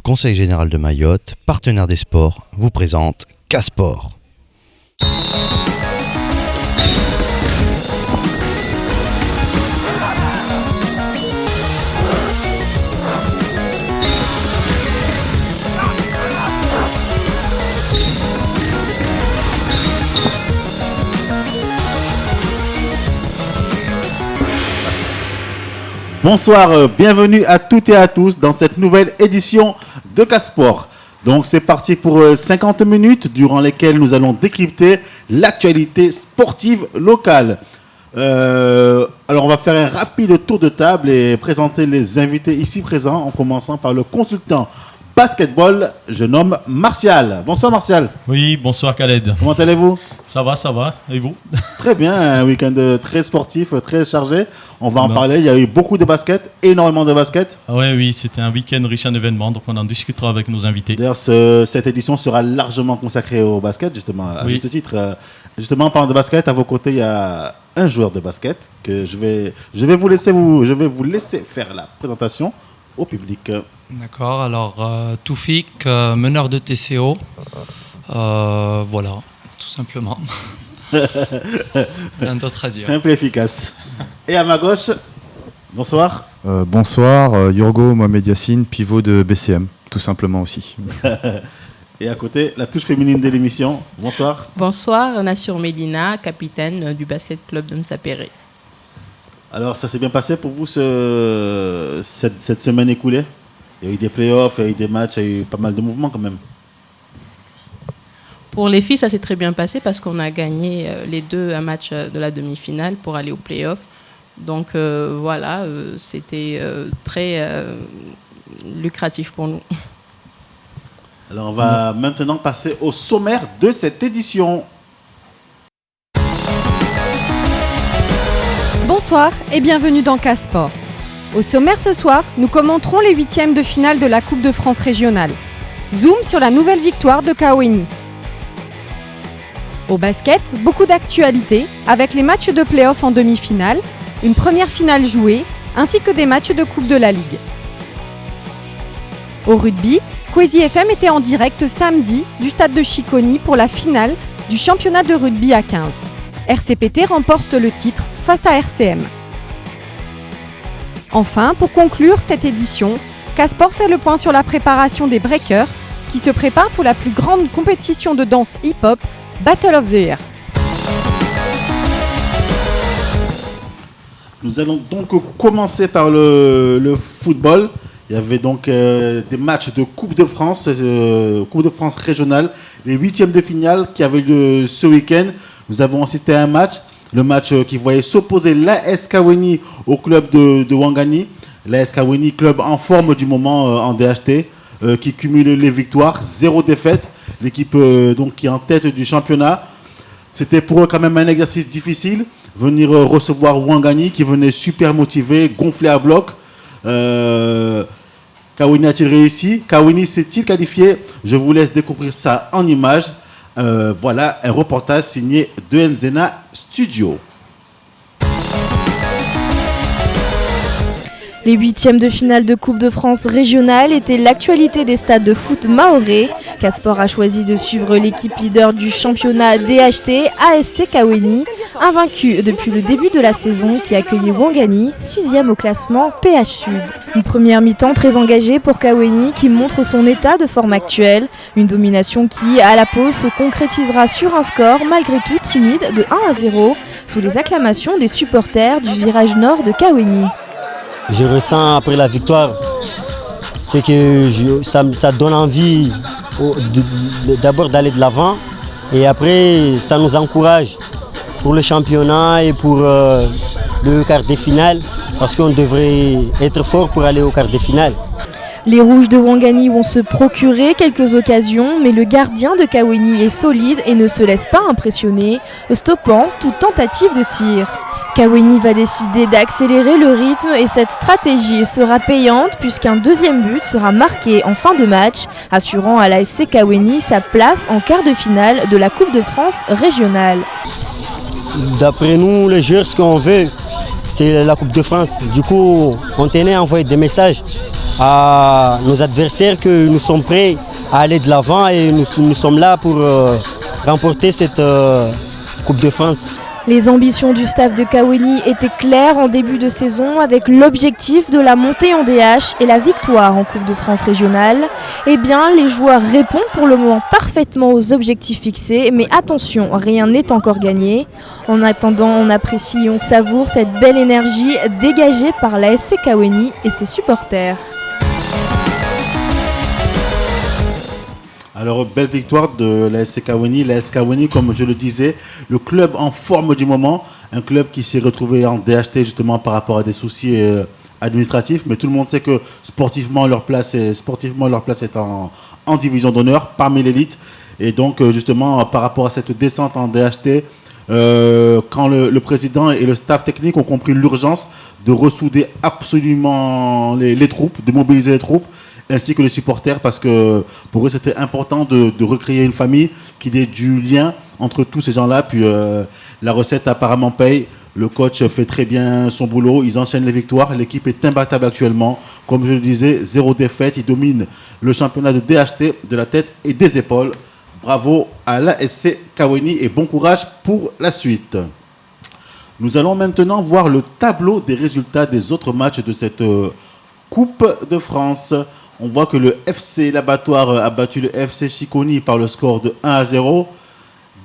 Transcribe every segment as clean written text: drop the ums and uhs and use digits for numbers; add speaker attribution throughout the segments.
Speaker 1: Conseil général de Mayotte, partenaire des sports, vous présente K-Sport.
Speaker 2: Bonsoir, bienvenue à toutes et à tous dans cette nouvelle édition de K-Sport. Donc c'est parti pour 50 minutes durant lesquelles nous allons décrypter l'actualité sportive locale. Alors on va faire un rapide tour de table et présenter les invités ici présents en commençant par le consultant basketball, je nomme Martial. Bonsoir Martial.
Speaker 3: Oui, bonsoir Khaled.
Speaker 2: Comment allez-vous ?
Speaker 3: Ça va. Et vous ?
Speaker 2: Très bien, un week-end très sportif, très chargé. On va en parler, il y a eu beaucoup de basket, énormément de basket.
Speaker 3: Oui, c'était un week-end riche en événements, donc on en discutera avec nos invités.
Speaker 2: D'ailleurs, cette édition sera largement consacrée au basket, justement, à juste titre. Justement, en parlant de basket, à vos côtés, il y a un joueur de basket que je vais vous laisser faire la présentation au public.
Speaker 4: D'accord, alors Toufik, meneur de TCO, voilà, tout simplement. Rien d'autre à dire.
Speaker 2: Simple et efficace. Et à ma gauche, bonsoir.
Speaker 5: Bonsoir, Yurgo Mohamed Yassine, pivot de BCM, tout simplement aussi.
Speaker 2: Et à côté, la touche féminine de l'émission, bonsoir.
Speaker 6: Bonsoir, Nassur Medina, capitaine du basket club de Msapéré.
Speaker 2: Alors, ça s'est bien passé pour vous cette semaine écoulée ? Il y a eu des playoffs, il y a eu des matchs, il y a eu pas mal de mouvements quand même.
Speaker 6: Pour les filles, ça s'est très bien passé parce qu'on a gagné les deux matchs de la demi-finale pour aller aux playoffs. Donc voilà, c'était très lucratif pour nous.
Speaker 2: Alors on va maintenant passer au sommaire de cette édition.
Speaker 7: Bonsoir et bienvenue dans K-Sport. Au sommaire ce soir, nous commenterons les huitièmes de finale de la Coupe de France régionale. Zoom sur la nouvelle victoire de Kaweni. Au basket, beaucoup d'actualités avec les matchs de play-off en demi-finale, une première finale jouée, ainsi que des matchs de Coupe de la Ligue. Au rugby, Kwesi FM était en direct samedi du stade de Chiconi pour la finale du championnat de rugby à 15. RCPT remporte le titre face à RCM. Enfin, pour conclure cette édition, K-Sport fait le point sur la préparation des Breakers qui se préparent pour la plus grande compétition de danse hip-hop, Battle of the Year.
Speaker 2: Nous allons donc commencer par le football. Il y avait donc des matchs de Coupe de France régionale, les huitièmes de finale qui avaient lieu ce week-end. Nous avons assisté à un match. Le match qui voyait s'opposer l'AS Kaweni au club de Ouangani. L'AS Kaweni, club en forme du moment en DHT, qui cumule les victoires, 0 défaite. L'équipe donc qui est en tête du championnat. C'était pour eux quand même un exercice difficile. Venir recevoir Ouangani qui venait super motivé, gonflé à bloc. Kaweni a-t-il réussi ? Kaweni s'est-il qualifié ? Je vous laisse découvrir ça en images. Voilà un reportage signé de Nzena Studio.
Speaker 8: Les huitièmes de finale de Coupe de France régionale étaient l'actualité des stades de foot mahorais. K-Sport a choisi de suivre l'équipe leader du championnat DHT, ASC Kaweni, invaincue depuis le début de la saison qui accueillait Ouangani, 6e au classement PH Sud. Une première mi-temps très engagée pour Kaweni qui montre son état de forme actuel. Une domination qui, à la pause, se concrétisera sur un score malgré tout timide de 1-0 sous les acclamations des supporters du virage nord de Kaweni.
Speaker 9: Je ressens après la victoire, c'est que ça donne envie d'abord d'aller de l'avant et après ça nous encourage pour le championnat et pour le quart de finale parce qu'on devrait être fort pour aller au quart de finale.
Speaker 8: Les Rouges de Ouangani vont se procurer quelques occasions, mais le gardien de Kaweni est solide et ne se laisse pas impressionner, stoppant toute tentative de tir. Kaweni va décider d'accélérer le rythme et cette stratégie sera payante puisqu'un deuxième but sera marqué en fin de match, assurant à l'ASC Kaweni sa place en quart de finale de la Coupe de France régionale.
Speaker 9: D'après nous, les joueurs, ce qu'on veut, c'est la Coupe de France. Du coup, on tenait à envoyer des messages à nos adversaires que nous sommes prêts à aller de l'avant et nous sommes là pour remporter cette Coupe de France.
Speaker 8: Les ambitions du staff de Kawéni étaient claires en début de saison avec l'objectif de la montée en DH et la victoire en Coupe de France régionale. Eh bien, les joueurs répondent pour le moment parfaitement aux objectifs fixés, mais attention, rien n'est encore gagné. En attendant, on apprécie et on savoure cette belle énergie dégagée par la SC Kawéni et ses supporters.
Speaker 2: Alors, belle victoire de la SC Kawéni. La SC Kawéni, comme je le disais, le club en forme du moment. Un club qui s'est retrouvé en DHT justement par rapport à des soucis administratifs. Mais tout le monde sait que sportivement, leur place est en division d'honneur, parmi l'élite. Et donc, justement, par rapport à cette descente en DHT, quand le président et le staff technique ont compris l'urgence de ressouder absolument les troupes, de mobiliser les troupes, ainsi que les supporters, parce que pour eux c'était important de recréer une famille, qu'il y ait du lien entre tous ces gens-là. Puis la recette apparemment paye, le coach fait très bien son boulot, ils enchaînent les victoires, l'équipe est imbattable actuellement, comme je le disais, 0 défaite, ils dominent le championnat de DHT de la tête et des épaules. Bravo à la SC Kawéni et bon courage pour la suite. Nous allons maintenant voir le tableau des résultats des autres matchs de cette Coupe de France. On voit que le FC L'Abattoir a battu le FC Chiconi par le score de 1-0.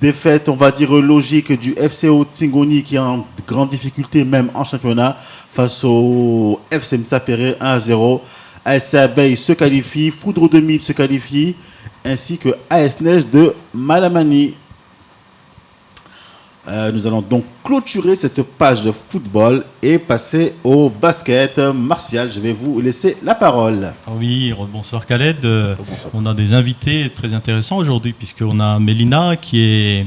Speaker 2: Défaite, on va dire, logique du FCO Tsingoni qui est en grande difficulté même en championnat face au FC Mtsapere 1-0. ASC Abeille se qualifie, Foudre 2000 se qualifie, ainsi que AS Neige de Malamani. Nous allons donc clôturer cette page de football et passer au basket. Martial, je vais vous laisser la parole.
Speaker 3: Oui, bonsoir Khaled. Bonsoir. On a des invités très intéressants aujourd'hui, puisqu'on a Mélina qui est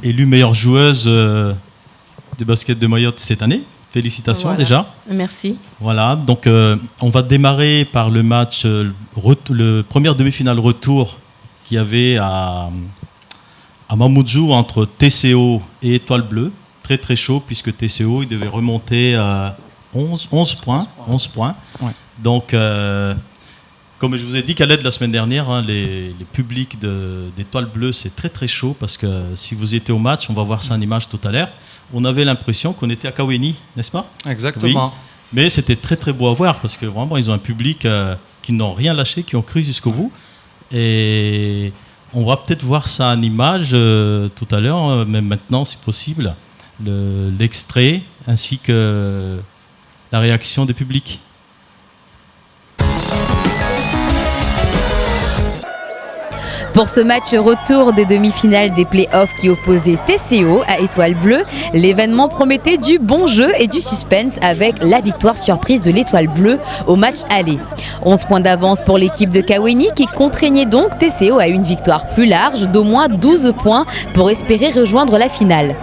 Speaker 3: élue meilleure joueuse de basket de Mayotte cette année. Félicitations déjà.
Speaker 6: Merci.
Speaker 3: Voilà, donc on va démarrer par le match, le première demi-finale retour qu'il y avait à Mamoudzou entre TCO et Étoile Bleue. Très très chaud, puisque TCO il devait remonter à 11 points. Ouais. Donc, comme je vous ai dit Khaled la semaine dernière, hein, les publics d'Étoile Bleue, c'est très très chaud, parce que si vous étiez au match, on va voir ça en image tout à l'heure, on avait l'impression qu'on était à Kawéni, n'est-ce pas?
Speaker 4: Exactement.
Speaker 3: Oui. Mais c'était très très beau à voir, parce que vraiment ils ont un public qui n'ont rien lâché, qui ont cru jusqu'au bout. Et on va peut-être voir ça en image tout à l'heure, même maintenant si possible, l'extrait ainsi que la réaction des publics.
Speaker 10: Pour ce match retour des demi-finales des play-offs qui opposait TCO à Étoile Bleue, l'événement promettait du bon jeu et du suspense avec la victoire surprise de l'Étoile Bleue au match aller. 11 points d'avance pour l'équipe de Kawéni qui contraignait donc TCO à une victoire plus large d'au moins 12 points pour espérer rejoindre la finale.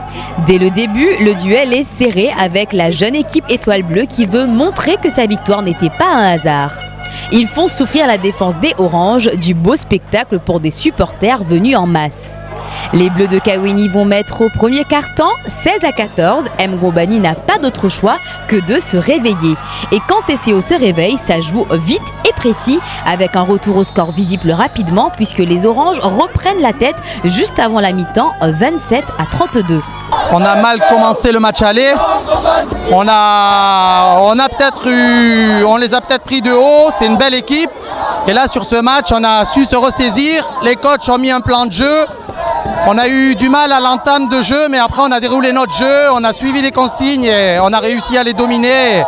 Speaker 10: Dès le début, le duel est serré avec la jeune équipe Étoile Bleue qui veut montrer que sa victoire n'était pas un hasard. Ils font souffrir la défense des Oranges, du beau spectacle pour des supporters venus en masse. Les Bleus de Kawéni vont mettre au premier quart-temps 16-14. M. Gombani n'a pas d'autre choix que de se réveiller. Et quand TCO se réveille, ça joue vite et précis avec un retour au score visible rapidement puisque les Oranges reprennent la tête juste avant la mi-temps 27-32.
Speaker 11: On a mal commencé le match aller. On les a peut-être pris de haut. C'est une belle équipe. Et là, sur ce match, on a su se ressaisir. Les coachs ont mis un plan de jeu. On a eu du mal à l'entame de jeu, mais après on a déroulé notre jeu, on a suivi les consignes et on a réussi à les dominer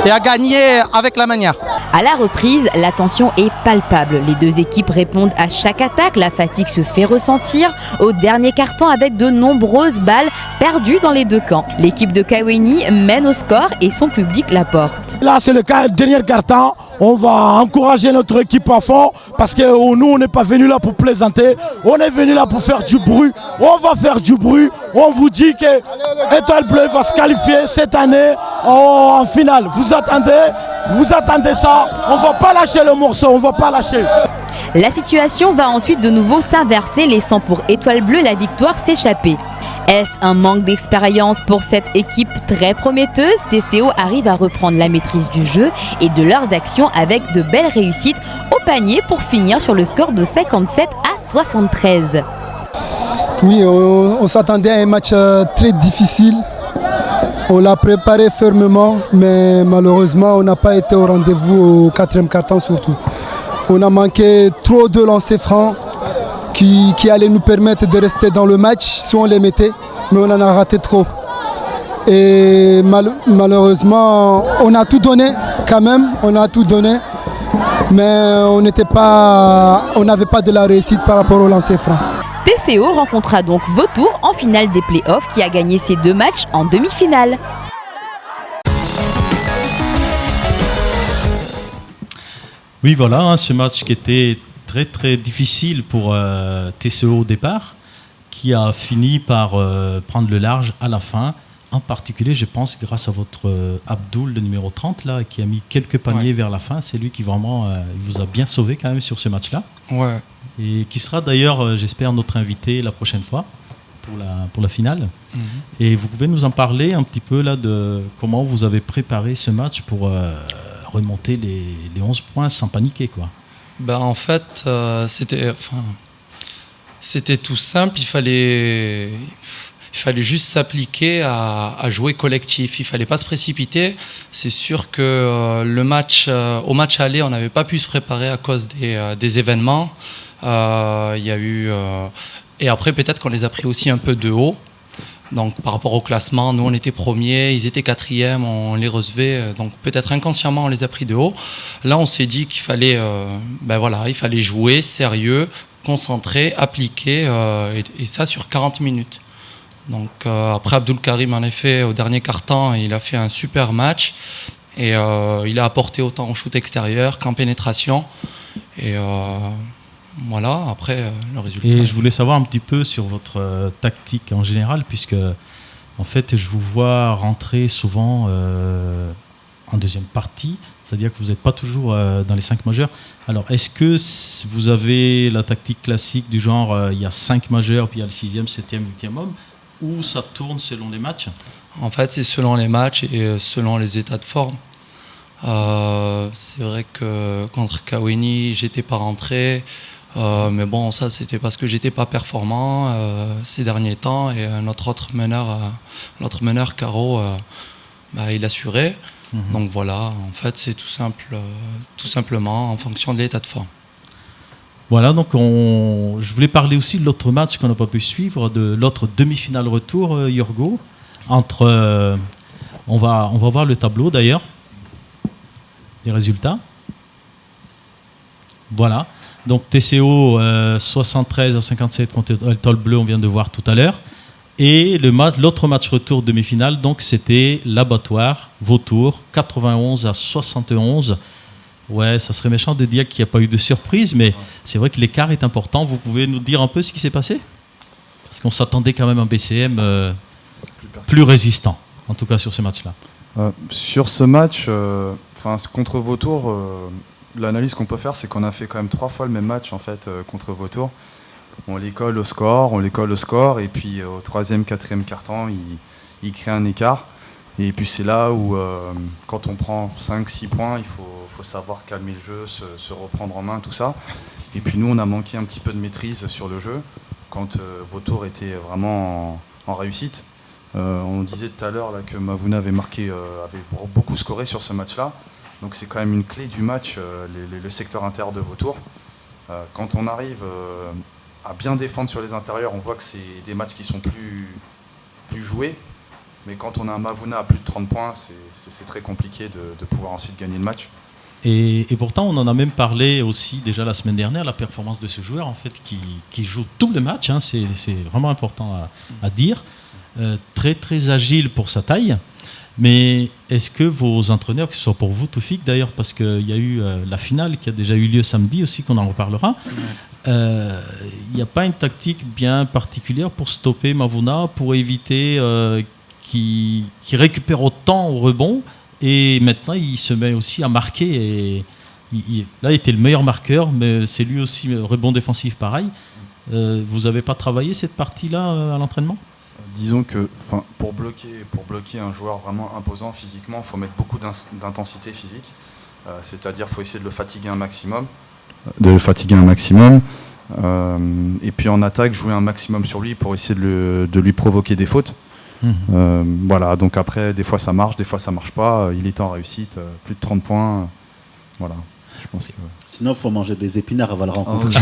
Speaker 11: et à gagner avec la manière.
Speaker 10: À la reprise, la tension est palpable. Les deux équipes répondent à chaque attaque, la fatigue se fait ressentir au dernier quart-temps avec de nombreuses balles perdues dans les deux camps. L'équipe de Kawéni mène au score et son public la porte.
Speaker 12: Là c'est le dernier quart-temps, on va encourager notre équipe à fond parce que nous on n'est pas venu là pour plaisanter, on est venu là pour faire du bruit, on va faire du bruit, on vous dit que Étoile Bleue va se qualifier cette année en finale. Vous attendez ça, on ne va pas lâcher le morceau, on ne va pas lâcher.
Speaker 10: La situation va ensuite de nouveau s'inverser, laissant pour Étoile Bleue la victoire s'échapper. Est-ce un manque d'expérience pour cette équipe très prometteuse? TCO arrive à reprendre la maîtrise du jeu et de leurs actions avec de belles réussites au panier pour finir sur le score de 57-73.
Speaker 13: Oui, on s'attendait à un match très difficile. On l'a préparé fermement, mais malheureusement, on n'a pas été au rendez-vous au 4e quart-temps surtout. On a manqué trop de lancers francs qui allaient nous permettre de rester dans le match si on les mettait, mais on en a raté trop. Et malheureusement, on a tout donné quand même, mais on n'avait pas de la réussite par rapport au lancer franc.
Speaker 10: TCO rencontra donc Vautour en finale des playoffs qui a gagné ses 2 matchs en demi-finale.
Speaker 3: Oui, voilà, ce match qui était très très difficile pour TCO au départ, qui a fini par prendre le large à la fin. En particulier, je pense, grâce à votre Abdoul, le numéro 30, là, qui a mis quelques paniers vers la fin. C'est lui qui vraiment il vous a bien sauvé quand même sur ce match-là.
Speaker 4: Ouais.
Speaker 3: Et qui sera d'ailleurs, j'espère, notre invité la prochaine fois pour la finale. Mm-hmm. Et vous pouvez nous en parler un petit peu là de comment vous avez préparé ce match pour remonter les 11 points sans paniquer, quoi.
Speaker 4: Ben, en fait, c'était tout simple. Il fallait juste s'appliquer à jouer collectif. Il ne fallait pas se précipiter. C'est sûr que au match aller, on n'avait pas pu se préparer à cause des événements. Il y a eu, et après, peut-être qu'on les a pris aussi un peu de haut. Donc, par rapport au classement, nous, on était premiers, ils étaient 4e, on les recevait. Donc, peut-être inconsciemment, on les a pris de haut. Là, on s'est dit qu'il fallait, il fallait jouer sérieux, concentré, appliqué, et ça sur 40 minutes. Donc après Abdoul Karim, en effet, au dernier quart-temps, il a fait un super match et il a apporté autant en shoot extérieur qu'en pénétration. Et voilà, après le résultat.
Speaker 3: Et je voulais savoir un petit peu sur votre tactique en général, puisque en fait, je vous vois rentrer souvent en deuxième partie, c'est-à-dire que vous n'êtes pas toujours dans les 5 majeurs. Alors, est-ce que vous avez la tactique classique du genre, il y a 5 majeurs, puis il y a le 6e, 7e, 8e homme, ou ça tourne selon les matchs?
Speaker 4: En fait, c'est selon les matchs et selon les états de forme. C'est vrai que contre Kaweni, j'étais pas rentré. Mais bon, ça, c'était parce que j'étais pas performant ces derniers temps. Et notre meneur, Caro, il assurait. Mm-hmm. Donc voilà, en fait, c'est tout simplement en fonction de l'état de forme.
Speaker 3: Voilà, donc je voulais parler aussi de l'autre match qu'on n'a pas pu suivre, de l'autre demi-finale retour, Yorgo. On va voir le tableau d'ailleurs, des résultats. Voilà, donc TCO 73-57 contre Étoile Bleue, on vient de voir tout à l'heure. Et l'autre match retour demi-finale, donc c'était l'Abattoir, Vautour, 91-71. Ouais, ça serait méchant de dire qu'il n'y a pas eu de surprise, mais c'est vrai que l'écart est important. Vous pouvez nous dire un peu ce qui s'est passé? Parce qu'on s'attendait quand même à un BCM plus résistant, en tout cas sur ce match-là.
Speaker 5: Sur ce match, contre Vautour, l'analyse qu'on peut faire, c'est qu'on a fait quand même 3 fois le même match en fait, contre Vautour. On les colle au score, et puis au 3e, 4e quart-temps, il crée un écart. Et puis c'est là où, quand on prend 5-6 points, il faut savoir calmer le jeu, se reprendre en main, tout ça. Et puis nous, on a manqué un petit peu de maîtrise sur le jeu, quand Vautour était vraiment en réussite. On disait tout à l'heure là, que Mavouna avait beaucoup scoré sur ce match-là. Donc c'est quand même une clé du match, le secteur intérieur de Vautour. Quand on arrive à bien défendre sur les intérieurs, on voit que c'est des matchs qui sont plus joués. Mais quand on a un Mavouna à plus de 30 points, c'est très compliqué de pouvoir ensuite gagner le match.
Speaker 3: Et pourtant, on en a même parlé aussi déjà la semaine dernière, la performance de ce joueur en fait, qui joue tout le match, hein, c'est vraiment important à dire. Très très agile pour sa taille. Mais est-ce que vos entraîneurs, que ce soit pour vous, Toufik d'ailleurs, parce qu'il y a eu la finale qui a déjà eu lieu samedi aussi, qu'on en reparlera, il n'y a pas une tactique bien particulière pour stopper Mavouna, pour éviter qu'il récupère autant au rebond? Et maintenant, il se met aussi à marquer. Là, il était le meilleur marqueur, mais c'est lui aussi rebond défensif pareil. Vous n'avez pas travaillé cette partie-là à l'entraînement?
Speaker 5: Disons que pour bloquer un joueur vraiment imposant physiquement, il faut mettre beaucoup d'intensité physique. C'est-à-dire qu'il faut essayer de le fatiguer un maximum. Et puis en attaque, jouer un maximum sur lui pour essayer de lui provoquer des fautes. Voilà, donc après, des fois ça marche, des fois ça marche pas. Il est en réussite, plus de 30 points. Voilà. Je pense que...
Speaker 2: Sinon, il faut manger des épinards avant la rencontre.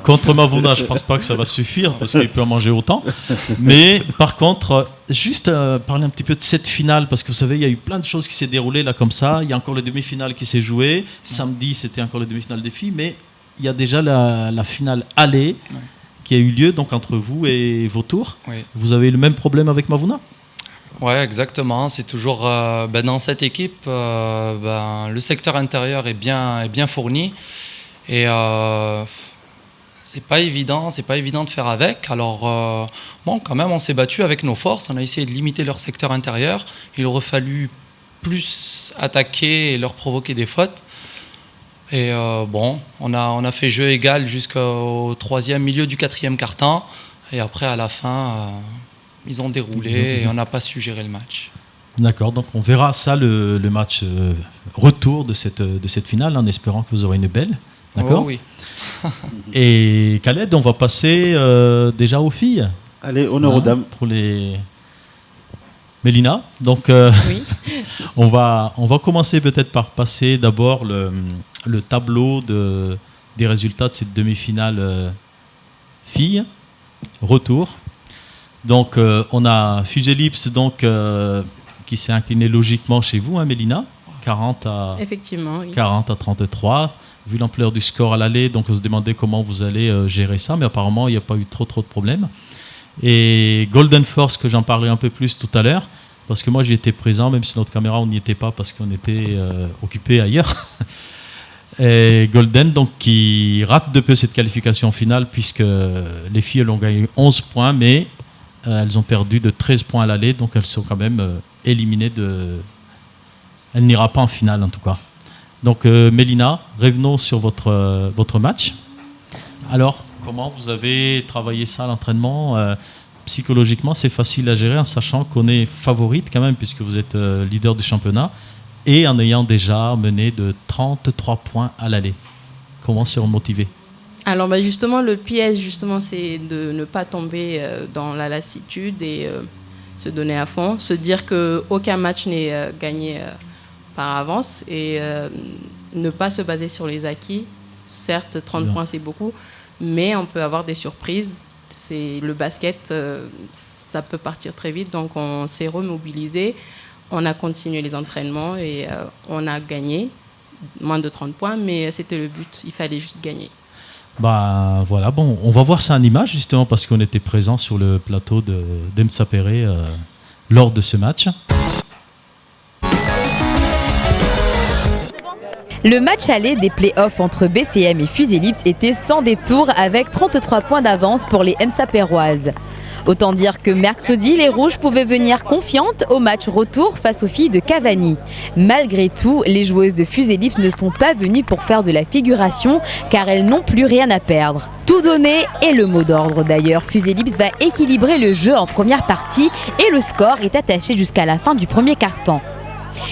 Speaker 3: Contre Mavouna, je ne pense pas que ça va suffire parce qu'il peut en manger autant. Mais par contre, juste parler un petit peu de cette finale parce que vous savez, il y a eu plein de choses qui s'est déroulées là comme ça. Il y a encore les demi-finales qui s'est jouées. Samedi, c'était encore les demi-finales des filles, mais il y a déjà la finale aller qui a eu lieu donc entre vous et Vautour.
Speaker 4: Oui.
Speaker 3: Vous avez eu le même problème avec Mavouna ?
Speaker 4: Oui, exactement. C'est toujours dans cette équipe, le secteur intérieur est bien fourni et c'est pas évident de faire avec. Alors quand même, on s'est battu avec nos forces. On a essayé de limiter leur secteur intérieur. Il aurait fallu plus attaquer et leur provoquer des fautes. Et on a fait jeu égal jusqu'au milieu du 4e quart-temps et après à la fin. Ils ont déroulé et on n'a pas su gérer le match.
Speaker 3: D'accord, donc on verra ça, le match retour de cette finale, en espérant que vous aurez une belle. D'accord ?
Speaker 4: Oh, oui.
Speaker 3: Et Khaled, on va passer déjà aux filles.
Speaker 2: Allez, honneur aux dames.
Speaker 3: Pour les... Mélina, donc
Speaker 6: oui.
Speaker 3: on va commencer peut-être par passer d'abord le tableau des résultats de cette demi-finale filles, retour. Donc, on a Fuselips qui s'est incliné logiquement chez vous, hein, Mélina, 40 à 33. Vu l'ampleur du score à l'aller, donc on se demandait comment vous allez gérer ça, mais apparemment, il n'y a pas eu trop de problèmes. Et Golden Force, que j'en parlais un peu plus tout à l'heure, parce que moi, j'y étais présent, même si notre caméra, on n'y était pas parce qu'on était occupé ailleurs. Et Golden, donc, qui rate de peu cette qualification finale, puisque les filles, elles ont gagné 11 points, mais elles ont perdu de 13 points à l'aller, donc elles sont quand même éliminées Elle n'ira pas en finale, en tout cas. Donc, Mélina, revenons sur votre match. Alors, comment vous avez travaillé ça à l'entraînement ? Psychologiquement, c'est facile à gérer en sachant qu'on est favorite quand même, puisque vous êtes leader du championnat, et en ayant déjà mené de 33 points à l'aller. Comment se remotiver ?
Speaker 6: Alors justement, le piège, c'est de ne pas tomber dans la lassitude et se donner à fond, se dire qu'aucun match n'est gagné par avance et ne pas se baser sur les acquis. Certes, 30 points, c'est beaucoup, mais on peut avoir des surprises. C'est le basket, ça peut partir très vite, donc on s'est remobilisé, on a continué les entraînements et on a gagné, moins de 30 points, mais c'était le but, il fallait juste gagner.
Speaker 3: Voilà, bon, on va voir ça en image justement parce qu'on était présent sur le plateau d'Emsa Péré lors de ce match.
Speaker 10: Le match aller des playoffs entre BCM et Fuselips était sans détour avec 33 points d'avance pour les Emsa Péroises. Autant dire que mercredi, les Rouges pouvaient venir confiantes au match retour face aux filles de Cavani. Malgré tout, les joueuses de Fuselips ne sont pas venues pour faire de la figuration car elles n'ont plus rien à perdre. Tout donné est le mot d'ordre d'ailleurs. Fuselips va équilibrer le jeu en première partie et le score est attaché jusqu'à la fin du premier quart-temps.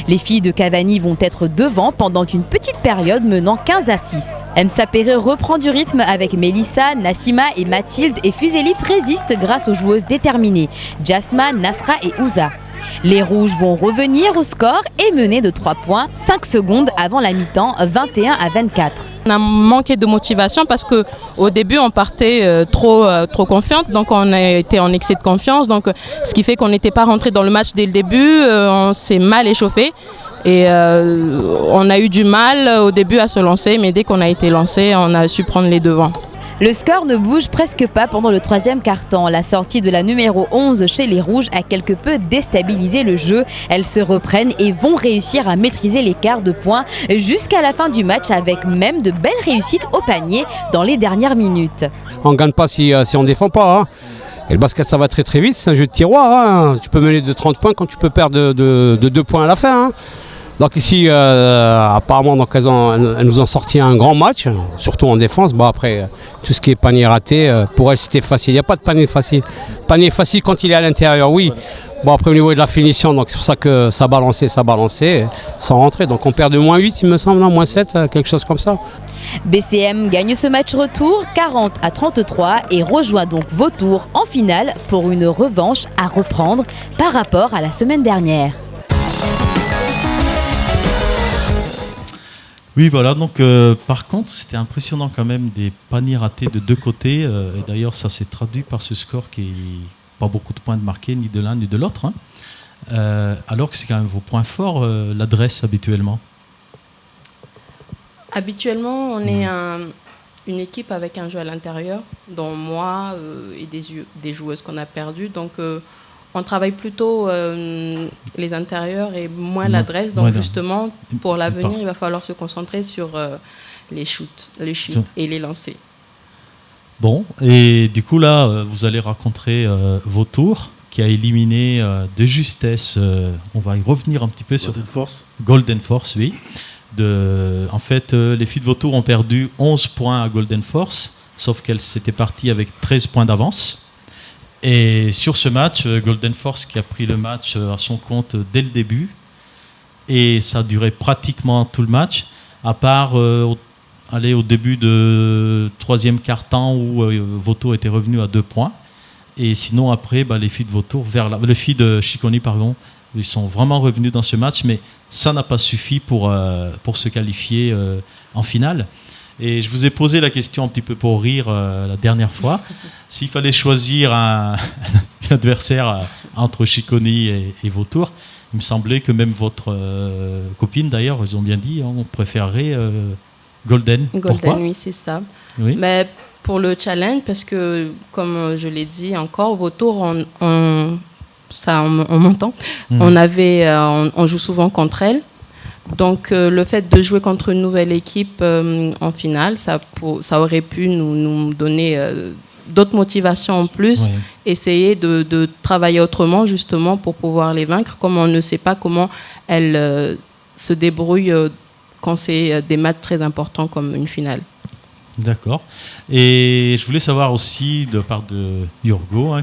Speaker 10: Les filles de Cavani vont être devant pendant une petite période menant 15-6. Emsa Péré reprend du rythme avec Mélissa, Nassima et Mathilde et Fuselips résiste grâce aux joueuses déterminées, Jasma, Nasra et Ouza. Les Rouges vont revenir au score et mener de 3 points 5 secondes avant la mi-temps, 21-24.
Speaker 6: On a manqué de motivation parce qu'au début on partait trop confiante, donc on a été en excès de confiance, donc ce qui fait qu'on n'était pas rentré dans le match dès le début, on s'est mal échauffé et on a eu du mal au début à se lancer, mais dès qu'on a été lancé, on a su prendre les devants.
Speaker 10: Le score ne bouge presque pas pendant le troisième quart-temps. La sortie de la numéro 11 chez les Rouges a quelque peu déstabilisé le jeu. Elles se reprennent et vont réussir à maîtriser l'écart de points jusqu'à la fin du match avec même de belles réussites au panier dans les dernières minutes.
Speaker 14: On ne gagne pas si on ne défend pas. Hein. Et le basket, ça va très très vite, c'est un jeu de tiroir. Hein. Tu peux mener de 30 points quand tu peux perdre de 2 points à la fin. Hein. Donc ici, apparemment, donc, elles nous ont sorti un grand match, surtout en défense. Bon, après, tout ce qui est panier raté, pour elles, c'était facile. Il n'y a pas de panier facile. Panier facile quand il est à l'intérieur, oui. Bon, après, au niveau de la finition, donc c'est pour ça que ça balançait, sans rentrer. Donc on perd de -8, il me semble, -7, quelque chose comme ça.
Speaker 10: BCM gagne ce match retour 40-33 et rejoint donc Vautour en finale pour une revanche à reprendre par rapport à la semaine dernière.
Speaker 3: Oui, voilà, donc par contre, c'était impressionnant quand même des paniers ratés de deux côtés. Et d'ailleurs, ça s'est traduit par ce score qui n'est pas beaucoup de points de marqués, ni de l'un ni de l'autre. Alors que c'est quand même vos points forts, l'adresse habituellement.
Speaker 6: Habituellement, on est une équipe avec un jeu à l'intérieur, dont moi et des joueuses qu'on a perdues. Donc, on travaille plutôt les intérieurs et moins l'adresse. Donc, justement, pour l'avenir, il va falloir se concentrer sur les shoots et les lancers.
Speaker 3: Bon, et du coup, là, vous allez rencontrer Vautour, qui a éliminé de justesse, on va y revenir un petit peu sur Golden Force, oui. En fait, les filles de Vautour ont perdu 11 points à Golden Force, sauf qu'elles s'étaient parties avec 13 points d'avance. Et sur ce match, Golden Force qui a pris le match à son compte dès le début, et ça a duré pratiquement tout le match, à part au début de troisième quart-temps où Vautour était revenu à 2 points. Et sinon, après, les filles de Vautour, les filles de Chiconi, pardon, ils sont vraiment revenus dans ce match, mais ça n'a pas suffi pour se qualifier en finale. Et je vous ai posé la question un petit peu pour rire la dernière fois. S'il fallait choisir un adversaire entre Chiconi et Vautour, il me semblait que même votre copine, d'ailleurs, ils ont bien dit, on préférerait Golden. Pourquoi ?
Speaker 6: Oui, c'est ça.
Speaker 3: Oui.
Speaker 6: Mais pour le challenge, parce que, comme je l'ai dit encore, Vautour, on m'entend. On joue souvent contre elle. Donc, le fait de jouer contre une nouvelle équipe en finale, ça aurait pu nous donner d'autres motivations en plus, essayer de travailler autrement, justement, pour pouvoir les vaincre, comme on ne sait pas comment elles se débrouillent quand c'est des matchs très importants comme une finale.
Speaker 3: D'accord. Et je voulais savoir aussi, de part de Yorgo,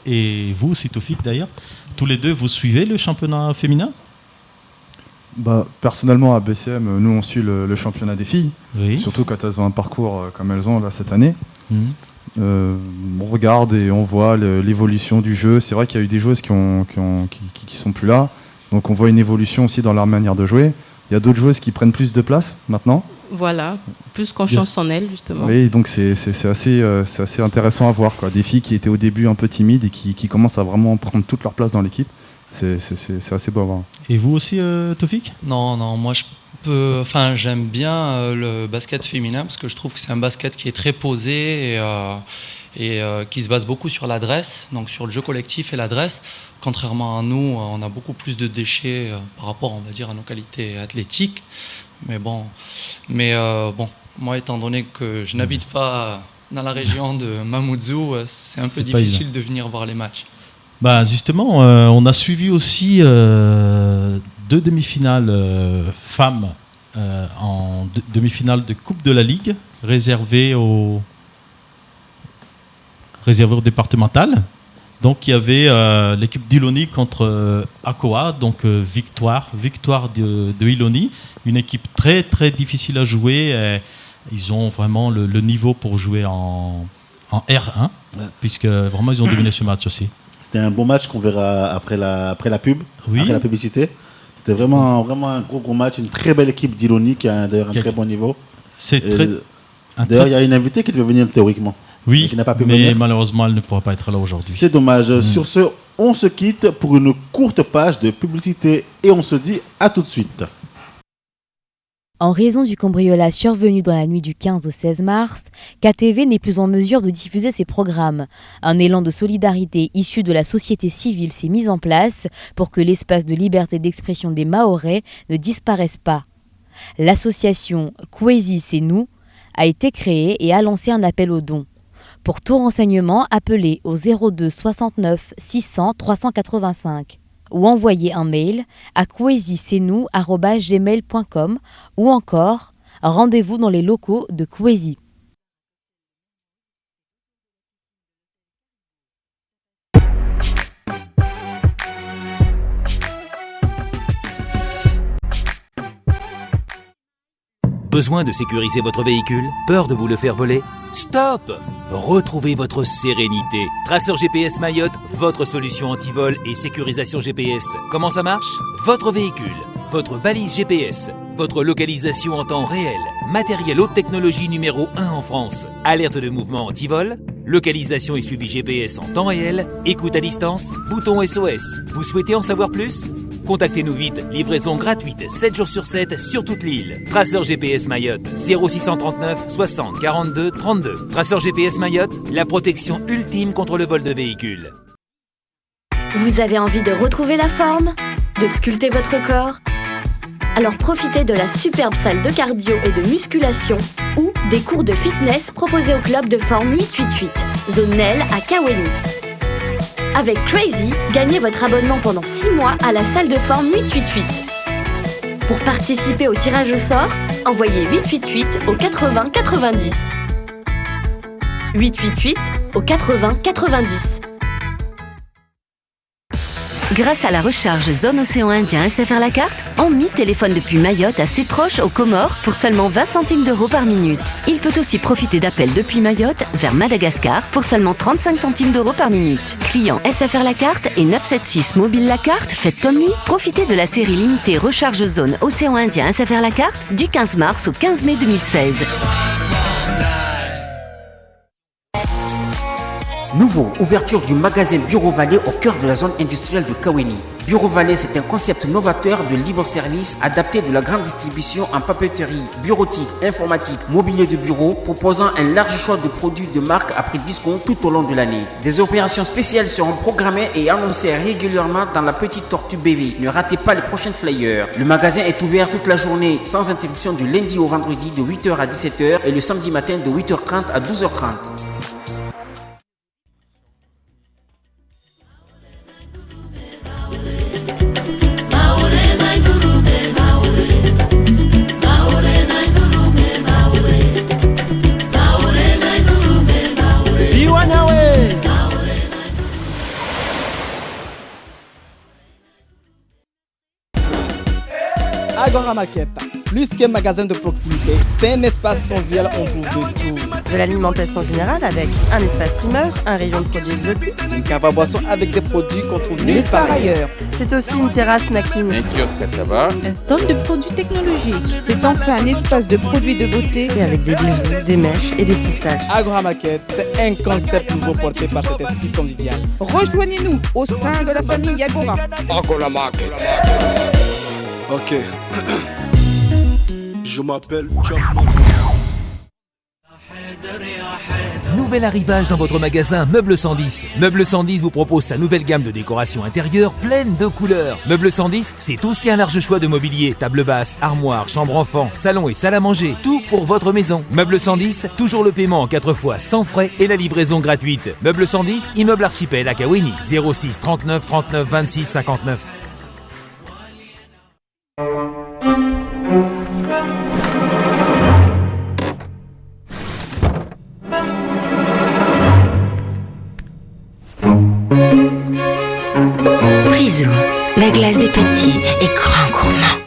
Speaker 3: et vous, Sitoufik d'ailleurs, tous les deux, vous suivez le championnat féminin ?
Speaker 5: Personnellement, à BCM, nous on suit le championnat des filles, surtout quand elles ont un parcours comme elles ont là cette année. On regarde et on voit l'évolution du jeu. C'est vrai qu'il y a eu des joueuses qui sont plus là, donc on voit une évolution aussi dans leur manière de jouer. Il y a d'autres joueuses qui prennent plus de place maintenant.
Speaker 6: Voilà, plus confiance en elles, justement.
Speaker 5: Oui, donc c'est assez intéressant à voir, quoi. Des filles qui étaient au début un peu timides et qui commencent à vraiment prendre toute leur place dans l'équipe. C'est assez beau à voir.
Speaker 3: Et vous aussi, Taufik ?
Speaker 4: Non, moi j'aime bien le basket féminin parce que je trouve que c'est un basket qui est très posé et qui se base beaucoup sur l'adresse, donc sur le jeu collectif et l'adresse. Contrairement à nous, on a beaucoup plus de déchets par rapport, on va dire, à nos qualités athlétiques. Mais bon, moi, étant donné que je n'habite pas dans la région de Mamoudzou, c'est un peu difficile de venir voir les matchs.
Speaker 3: Justement, on a suivi aussi 2 demi-finales femmes en demi-finale de Coupe de la Ligue réservées au départemental. Donc il y avait l'équipe d'Iloni contre Akoa, donc victoire de Iloni, une équipe très très difficile à jouer. Ils ont vraiment le niveau pour jouer en R1, puisque vraiment ils ont dominé ce match aussi.
Speaker 2: C'était un bon match qu'on verra après la pub, après la publicité. C'était vraiment un gros match, une très belle équipe d'Iloni qui a d'ailleurs un très bon niveau. D'ailleurs, il y a une invitée qui devait venir théoriquement.
Speaker 3: Oui,
Speaker 2: qui n'a pas pu
Speaker 3: mais
Speaker 2: venir.
Speaker 3: Malheureusement, elle ne pourra pas être là aujourd'hui.
Speaker 2: C'est dommage. Sur ce, on se quitte pour une courte page de publicité et on se dit à tout de suite.
Speaker 10: En raison du cambriolage survenu dans la nuit du 15 au 16 mars, KTV n'est plus en mesure de diffuser ses programmes. Un élan de solidarité issu de la société civile s'est mis en place pour que l'espace de liberté d'expression des Mahorais ne disparaisse pas. L'association Kwesi C'est Nous a été créée et a lancé un appel aux dons. Pour tout renseignement, appelez au 02 69 600 385. ou envoyez un mail à kwesi-c'est-nous@gmail.com ou encore rendez-vous dans les locaux de Kwesi.
Speaker 15: Besoin de sécuriser votre véhicule? Peur de vous le faire voler? Stop! Retrouvez votre sérénité. Traceur GPS Mayotte, votre solution anti-vol et sécurisation GPS. Comment ça marche? Votre véhicule, votre balise GPS, votre localisation en temps réel, matériel haute technologie numéro 1 en France. Alerte de mouvement anti-vol, localisation et suivi GPS en temps réel, écoute à distance, bouton SOS. Vous souhaitez en savoir plus? Contactez-nous vite, livraison gratuite 7 jours sur 7 sur toute l'île. Traceur GPS Mayotte, 0639 60 42 32. Traceur GPS Mayotte, la protection ultime contre le vol de véhicules.
Speaker 16: Vous avez envie de retrouver la forme? De sculpter votre corps? Alors profitez de la superbe salle de cardio et de musculation ou des cours de fitness proposés au club de forme 888, zone Nel à Kaweni. Avec Crazy, gagnez votre abonnement pendant 6 mois à la salle de forme 888. Pour participer au tirage au sort, envoyez 888 au 80 90. 888 au 80 90. Grâce à la recharge Zone Océan Indien SFR la carte, Ammi téléphone depuis Mayotte à ses proches aux Comores pour seulement 20 centimes d'euros par minute. Il peut aussi profiter d'appels depuis Mayotte vers Madagascar pour seulement 35 centimes d'euros par minute. Client SFR la carte et 976 mobile la carte, faites comme lui. Profitez de la série limitée Recharge Zone Océan Indien SFR la carte du 15 mars au 15 mai 2016.
Speaker 17: Nouveau, ouverture du magasin Bureau Vallée au cœur de la zone industrielle de Kaweni. Bureau Vallée, c'est un concept novateur de libre service adapté de la grande distribution en papeterie, bureautique, informatique, mobilier de bureau, proposant un large choix de produits de marque à prix discount tout au long de l'année. Des opérations spéciales seront programmées et annoncées régulièrement dans la Petite Tortue BV. Ne ratez pas les prochains flyers. Le magasin est ouvert toute la journée, sans interruption du lundi au vendredi de 8h à 17h et le samedi matin de 8h30 à 12h30.
Speaker 18: Agora Market, plus qu'un magasin de proximité, c'est un espace convivial, on trouve de tout.
Speaker 19: De l'alimentation générale avec un espace primeur, un rayon de produits exotiques,
Speaker 18: une cave à boissons avec des produits qu'on trouve nulle part ailleurs.
Speaker 19: C'est aussi une terrasse snacking,
Speaker 20: un kiosque à tabac,
Speaker 21: un stand de produits technologiques.
Speaker 22: C'est enfin un espace de produits de beauté
Speaker 19: et avec des bijoux, des mèches et des tissages.
Speaker 18: Agora Market, c'est un concept nouveau porté par cet esprit convivial.
Speaker 22: Rejoignez-nous au sein de la famille Agora.
Speaker 20: Agora Market.
Speaker 23: Ok. Je m'appelle Chop.
Speaker 15: Nouvel arrivage dans votre magasin Meubles 110. Meubles 110 vous propose sa nouvelle gamme de décoration intérieure pleine de couleurs. Meubles 110, c'est aussi un large choix de mobilier, table basse, armoire, chambre enfant, salon et salle à manger. Tout pour votre maison. Meubles 110, toujours le paiement en 4 fois sans frais et la livraison gratuite. Meubles 110, immeuble Archipel à Kaweni, 06 39 39 26 59.
Speaker 16: Frisou, la glace des petits et grands gourmands.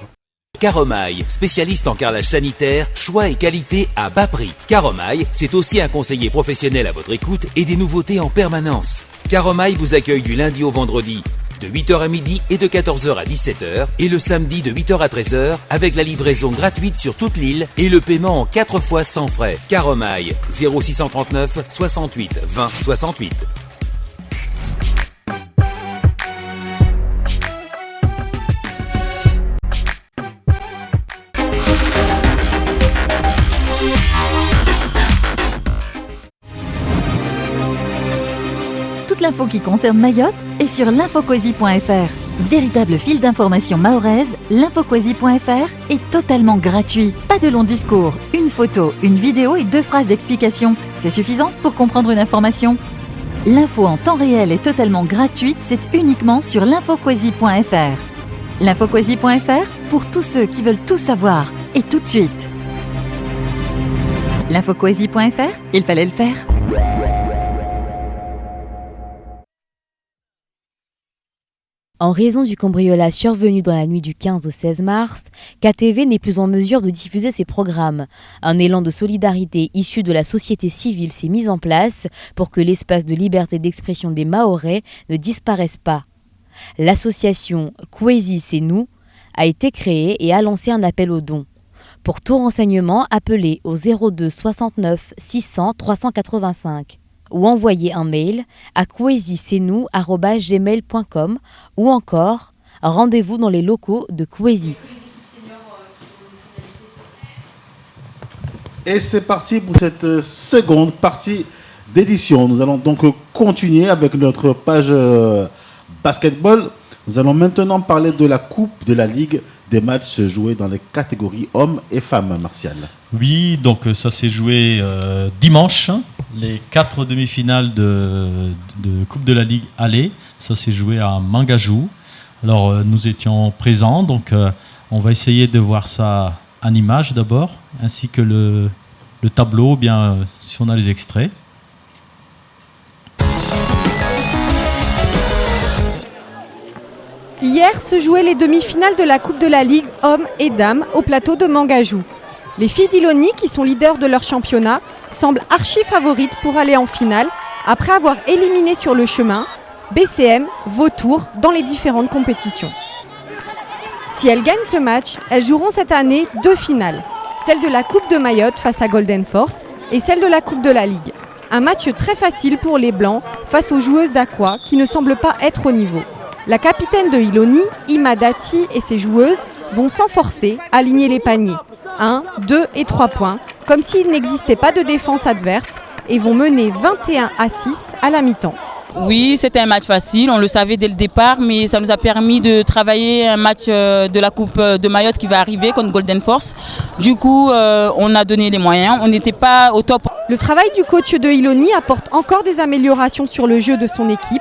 Speaker 15: Caromaille, spécialiste en carrelage sanitaire, choix et qualité à bas prix. Caromaille, c'est aussi un conseiller professionnel à votre écoute et des nouveautés en permanence. Caromaille vous accueille du lundi au vendredi, de 8h à midi et de 14h à 17h, et le samedi de 8h à 13h, avec la livraison gratuite sur toute l'île et le paiement en 4 fois sans frais. Caromaille, 0639 68 20 68.
Speaker 24: Toute l'info qui concerne Mayotte est sur l'infoquasi.fr. Véritable fil d'information mahoraise, l'infoquasi.fr est totalement gratuit. Pas de long discours, une photo, une vidéo et 2 phrases d'explication. C'est suffisant pour comprendre une information. L'info en temps réel est totalement gratuite, c'est uniquement sur l'infoquasi.fr. L'infoquasi.fr pour tous ceux qui veulent tout savoir et tout de suite. L'infoquasi.fr, il fallait le faire.
Speaker 10: En raison du cambriolage survenu dans la nuit du 15 au 16 mars, KTV n'est plus en mesure de diffuser ses programmes. Un élan de solidarité issu de la société civile s'est mis en place pour que l'espace de liberté d'expression des Mahorais ne disparaisse pas. L'association Kwesi C'est Nous a été créée et a lancé un appel aux dons. Pour tout renseignement, appelez au 02 69 600 385 ou envoyez un mail à kwesisenou@gmail.com ou encore rendez-vous dans les locaux de Kwesi.
Speaker 2: Et c'est parti pour cette seconde partie d'édition. Nous allons donc continuer avec notre page basketball. Nous allons maintenant parler de la Coupe de la Ligue, des matchs joués dans les catégories hommes et femmes, Martial.
Speaker 3: Oui, donc ça s'est joué dimanche, les 4 demi-finales de Coupe de la Ligue aller. Ça s'est joué à Mangajou. Alors nous étions présents, donc on va essayer de voir ça en image d'abord, ainsi que le tableau, bien si on a les extraits.
Speaker 1: Hier se jouaient les demi-finales de la Coupe de la Ligue hommes et dames au plateau de Mangajou. Les filles d'Iloni, qui sont leaders de leur championnat, semblent archi favorites pour aller en finale, après avoir éliminé sur le chemin BCM, Vautour dans les différentes compétitions. Si elles gagnent ce match, elles joueront cette année 2 finales, celle de la Coupe de Mayotte face à Golden Force et celle de la Coupe de la Ligue. Un match très facile pour les Blancs face aux joueuses d'Aqua qui ne semblent pas être au niveau. La capitaine de Iloni, Ima Dati, et ses joueuses vont sans forcer aligner les paniers. 1, 2 et 3 points, comme s'il n'existait pas de défense adverse, et vont mener 21-6 à la mi-temps.
Speaker 7: Oui, c'était un match facile, on le savait dès le départ, mais ça nous a permis de travailler un match de la Coupe de Mayotte qui va arriver contre Golden Force. Du coup, on a donné les moyens, on n'était pas au top.
Speaker 1: Le travail du coach de Iloni apporte encore des améliorations sur le jeu de son équipe,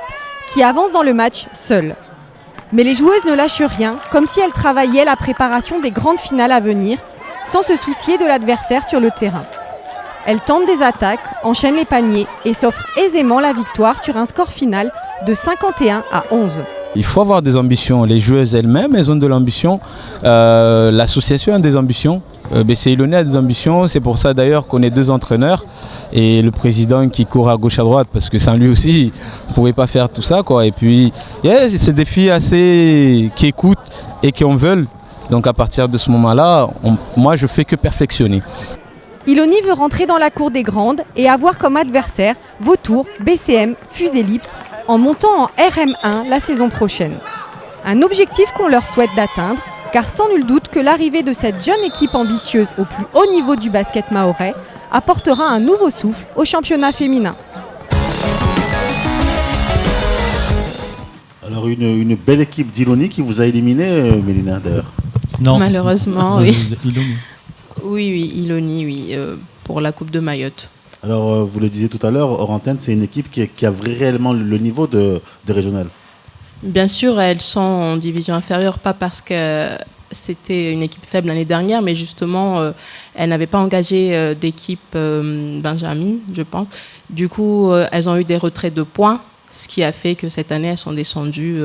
Speaker 1: qui avance dans le match seule. Mais les joueuses ne lâchent rien, comme si elles travaillaient la préparation des grandes finales à venir, sans se soucier de l'adversaire sur le terrain. Elles tentent des attaques, enchaînent les paniers et s'offrent aisément la victoire sur un score final de 51-11.
Speaker 8: Il faut avoir des ambitions. Les joueuses elles-mêmes, elles ont de l'ambition. L'association a des ambitions. BC Iloni a des ambitions. C'est pour ça d'ailleurs qu'on est 2 entraîneurs. Et le président qui court à gauche à droite, parce que sans lui aussi, on ne pouvait pas faire tout ça, quoi. Et puis, c'est des filles assez qui écoutent et qui en veulent. Donc à partir de ce moment-là, moi je fais que perfectionner.
Speaker 1: Iloni veut rentrer dans la cour des grandes et avoir comme adversaire Vautour, BCM, Fuselips, en montant en RM1 la saison prochaine. Un objectif qu'on leur souhaite d'atteindre, car sans nul doute que l'arrivée de cette jeune équipe ambitieuse au plus haut niveau du basket mahorais apportera un nouveau souffle au championnat féminin.
Speaker 2: Alors une belle équipe d'Iloni qui vous a éliminé, Mélina, d'ailleurs.
Speaker 3: Non.
Speaker 6: Malheureusement, oui.
Speaker 3: Iloni.
Speaker 6: Oui, Iloni, oui, pour la Coupe de Mayotte.
Speaker 2: Alors, vous le disiez tout à l'heure, hors antenne, c'est une équipe qui a réellement le niveau de régional.
Speaker 6: Bien sûr, elles sont en division inférieure, pas parce que c'était une équipe faible l'année dernière, mais justement, elles n'avaient pas engagé d'équipe Benjamin, je pense. Du coup, elles ont eu des retraits de points, ce qui a fait que cette année, elles sont descendues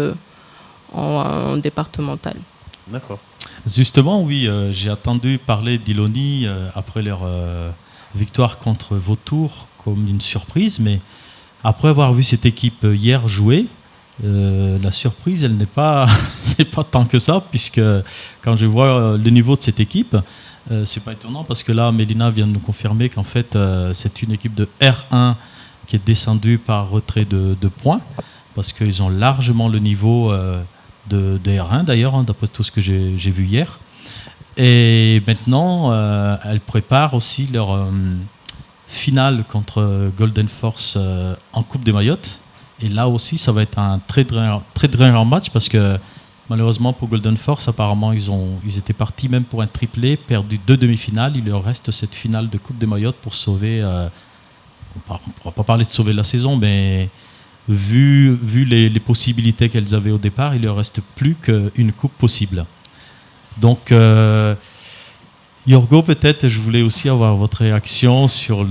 Speaker 6: en départemental.
Speaker 2: D'accord.
Speaker 3: Justement, oui, j'ai entendu parler d'Iloni après leur victoire contre Vautour comme une surprise, mais après avoir vu cette équipe hier jouer, la surprise, elle n'est pas, c'est pas tant que ça, puisque quand je vois le niveau de cette équipe, c'est pas étonnant parce que là, Mélina vient de nous confirmer qu'en fait, c'est une équipe de R1 qui est descendue par retrait de points, parce qu'ils ont largement le niveau de R1 d'ailleurs, hein, d'après tout ce que j'ai vu hier. Et maintenant, elles préparent aussi leur finale contre Golden Force en Coupe de Mayotte. Et là aussi, ça va être un très drainant match parce que malheureusement pour Golden Force, apparemment, ils étaient partis même pour un triplé, perdu 2 demi-finales. Il leur reste cette finale de Coupe de Mayotte pour sauver. On ne pourra pas parler de sauver la saison, mais vu les possibilités qu'elles avaient au départ, il ne leur reste plus qu'une coupe possible. Donc, Yorgo, peut-être, je voulais aussi avoir votre réaction sur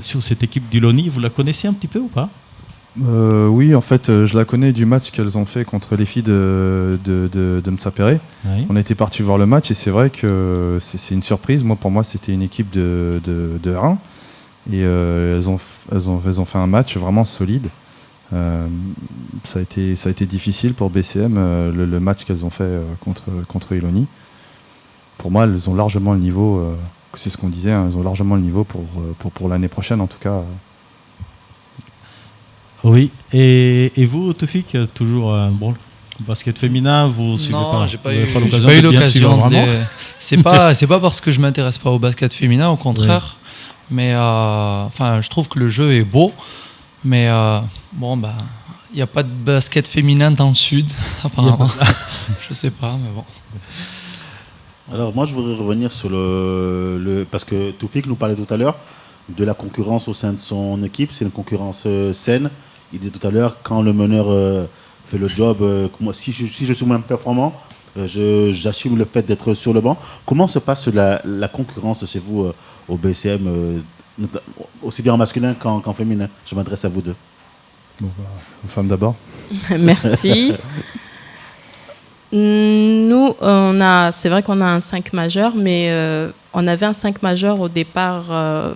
Speaker 3: cette équipe d'Iloni. Vous la connaissez un petit peu ou pas ?
Speaker 5: Oui, en fait, je la connais du match qu'elles ont fait contre les filles de Mtsapere.
Speaker 3: Oui.
Speaker 5: On a été partis voir le match et c'est vrai que c'est une surprise. Pour moi, c'était une équipe de R1 et elles ont fait un match vraiment solide. Ça a été difficile pour BCM le match qu'elles ont fait contre Iloni. Pour moi, elles ont largement le niveau. C'est ce qu'on disait. Elles ont largement le niveau pour l'année prochaine, en tout cas.
Speaker 3: Oui, et vous, Toufik, toujours bon, basket féminin, vous suivez pas?
Speaker 4: Non, j'ai pas eu l'occasion. C'est pas parce que je m'intéresse pas au basket féminin, au contraire. Oui. Mais je trouve que le jeu est beau, mais il n'y a pas de basket féminin dans le sud, apparemment. Je sais pas, mais bon.
Speaker 2: Alors moi, je voudrais revenir sur parce que Toufik nous parlait tout à l'heure de la concurrence au sein de son équipe. C'est une concurrence saine. Il disait tout à l'heure, quand le meneur fait le job, si je suis moins performant, j'assume le fait d'être sur le banc. Comment se passe la concurrence chez vous au BCM, aussi bien en masculin qu'en féminin? Je m'adresse à vous deux.
Speaker 5: Bon, aux femmes d'abord.
Speaker 6: Merci. Nous, c'est vrai qu'on a un 5 majeur, mais on avait un 5 majeur au départ,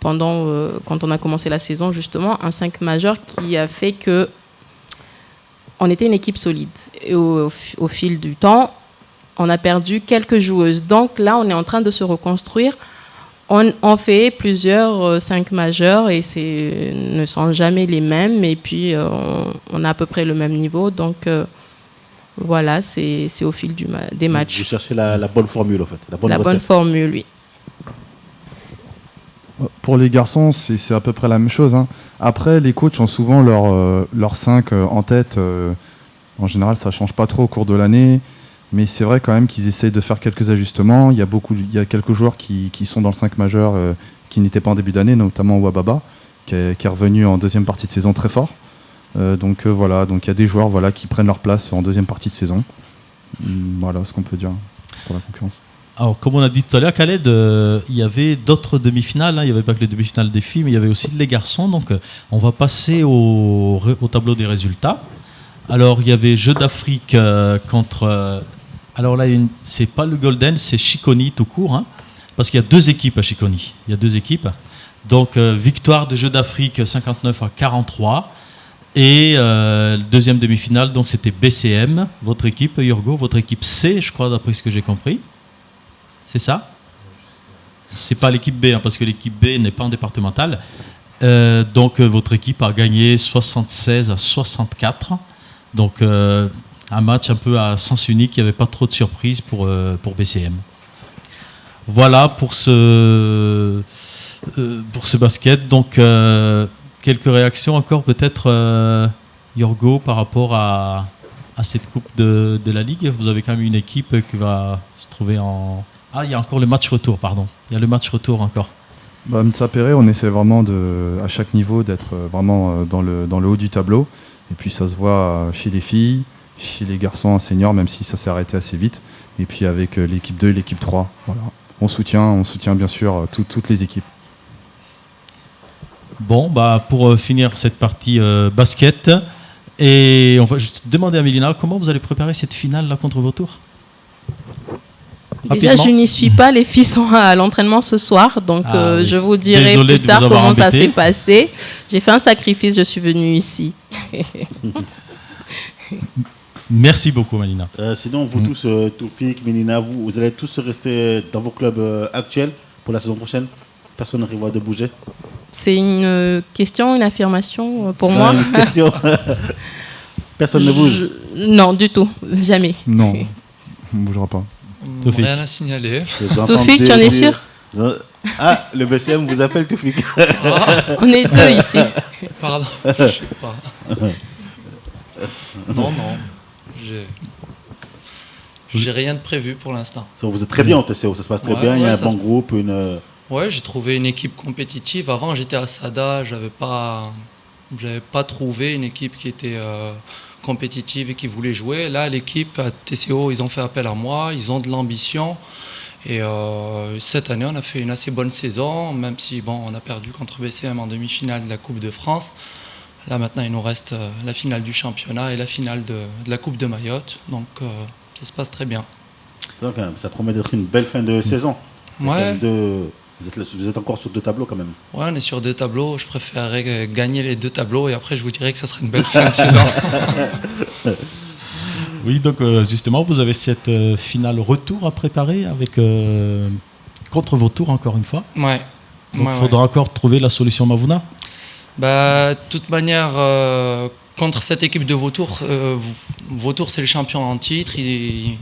Speaker 6: quand on a commencé la saison, justement, un 5 majeur qui a fait que on était une équipe solide. Et au fil du temps, on a perdu quelques joueuses. Donc là, on est en train de se reconstruire. On fait plusieurs 5 majeurs et ne sont jamais les mêmes. Et puis, on a à peu près le même niveau. Donc, voilà, c'est au fil des matchs.
Speaker 2: Vous cherchez la bonne formule, en fait.
Speaker 6: La bonne formule, oui.
Speaker 5: Pour les garçons, c'est à peu près la même chose. Hein. Après, les coachs ont souvent leur 5 en tête. En général, ça ne change pas trop au cours de l'année. Mais c'est vrai quand même qu'ils essayent de faire quelques ajustements. Il y a quelques joueurs qui sont dans le 5 majeur qui n'étaient pas en début d'année, notamment Wababa, qui est revenu en deuxième partie de saison très fort. Donc il y a des joueurs qui prennent leur place en deuxième partie de saison. Voilà ce qu'on peut dire pour la concurrence.
Speaker 3: Alors, comme on a dit tout à l'heure, Khaled, il y avait d'autres demi-finales. Il n'y avait pas que les demi-finales des filles, mais il y avait aussi les garçons. Donc, on va passer au tableau des résultats. Alors, il y avait Jeux d'Afrique contre... alors là, c'est pas le Golden, c'est Chiconi tout court. Parce qu'il y a 2 équipes à Chiconi. Il y a 2 équipes. Donc, victoire de Jeux d'Afrique 59-43. Et deuxième demi-finale, donc c'était BCM, votre équipe, Yorgo, votre équipe C, je crois, d'après ce que j'ai compris. C'est ça? C'est pas l'équipe B, parce que l'équipe B n'est pas en départemental. Donc votre équipe a gagné 76-64. Donc un match un peu à sens unique, il n'y avait pas trop de surprises pour BCM. Voilà pour ce basket. Donc quelques réactions encore peut-être, Yorgo, par rapport à cette coupe de la Ligue. Vous avez quand même une équipe qui va se trouver en... Ah, il y a encore le match retour, pardon. Il y a le match retour encore.
Speaker 5: Mtsapere, on essaie vraiment à chaque niveau d'être vraiment dans le haut du tableau. Et puis ça se voit chez les filles, chez les garçons en senior, même si ça s'est arrêté assez vite. Et puis avec l'équipe 2 et l'équipe 3. Voilà. On soutient bien sûr toutes les équipes. Bon,
Speaker 3: pour finir cette partie basket, et on va juste demander à Mélina, comment vous allez préparer cette finale là contre Vautour?
Speaker 6: Déjà, je n'y suis pas. Les filles sont à l'entraînement ce soir, donc oui. Je vous dirai plus tard comment ça s'est passé. J'ai fait un sacrifice, je suis venue ici.
Speaker 3: Merci beaucoup, Mélina.
Speaker 2: Sinon, vous tous, Toufik, Mélina, vous allez tous rester dans vos clubs actuels pour la saison prochaine? Personne n'arrive de bouger?
Speaker 6: C'est une question, une affirmation pour moi?
Speaker 2: Une question. Personne ne bouge?
Speaker 6: Non, du tout, jamais.
Speaker 5: Non, on ne bougera pas.
Speaker 4: Toufik. Rien à signaler.
Speaker 6: Toufik, tu en es sûr?
Speaker 2: Ah, le BCM vous appelle Toufik.
Speaker 6: On est 2 ici.
Speaker 4: Pardon, je sais pas. Non. J'ai rien de prévu pour l'instant.
Speaker 2: Vous êtes très bien en TCO, ça se passe très bien, il y a un bon groupe,
Speaker 4: Ouais, j'ai trouvé une équipe compétitive. Avant, j'étais à Sada, j'avais pas J'avais pas trouvé une équipe qui était compétitive et qui voulait jouer. Là, l'équipe à TCO, ils ont fait appel à moi, ils ont de l'ambition. Et cette année, on a fait une assez bonne saison, même si on a perdu contre BCM en demi-finale de la Coupe de France. Là, maintenant, il nous reste la finale du championnat et la finale de la Coupe de Mayotte. Donc, ça se passe très bien.
Speaker 2: C'est vrai, quand même, ça promet d'être une belle fin de saison.
Speaker 4: Ouais.
Speaker 2: Vous êtes encore sur 2 tableaux quand même.
Speaker 4: Ouais, on est sur 2 tableaux. Je préférerais gagner les 2 tableaux et après, je vous dirais que ça serait une belle fin de saison.
Speaker 3: Oui, donc justement, vous avez cette finale retour à préparer avec contre vos tours encore une fois.
Speaker 4: Ouais.
Speaker 3: Donc il faudra encore trouver la solution Mavouna.
Speaker 4: De toute manière, contre cette équipe de Vautour, Vautour c'est les champions en titre. Ils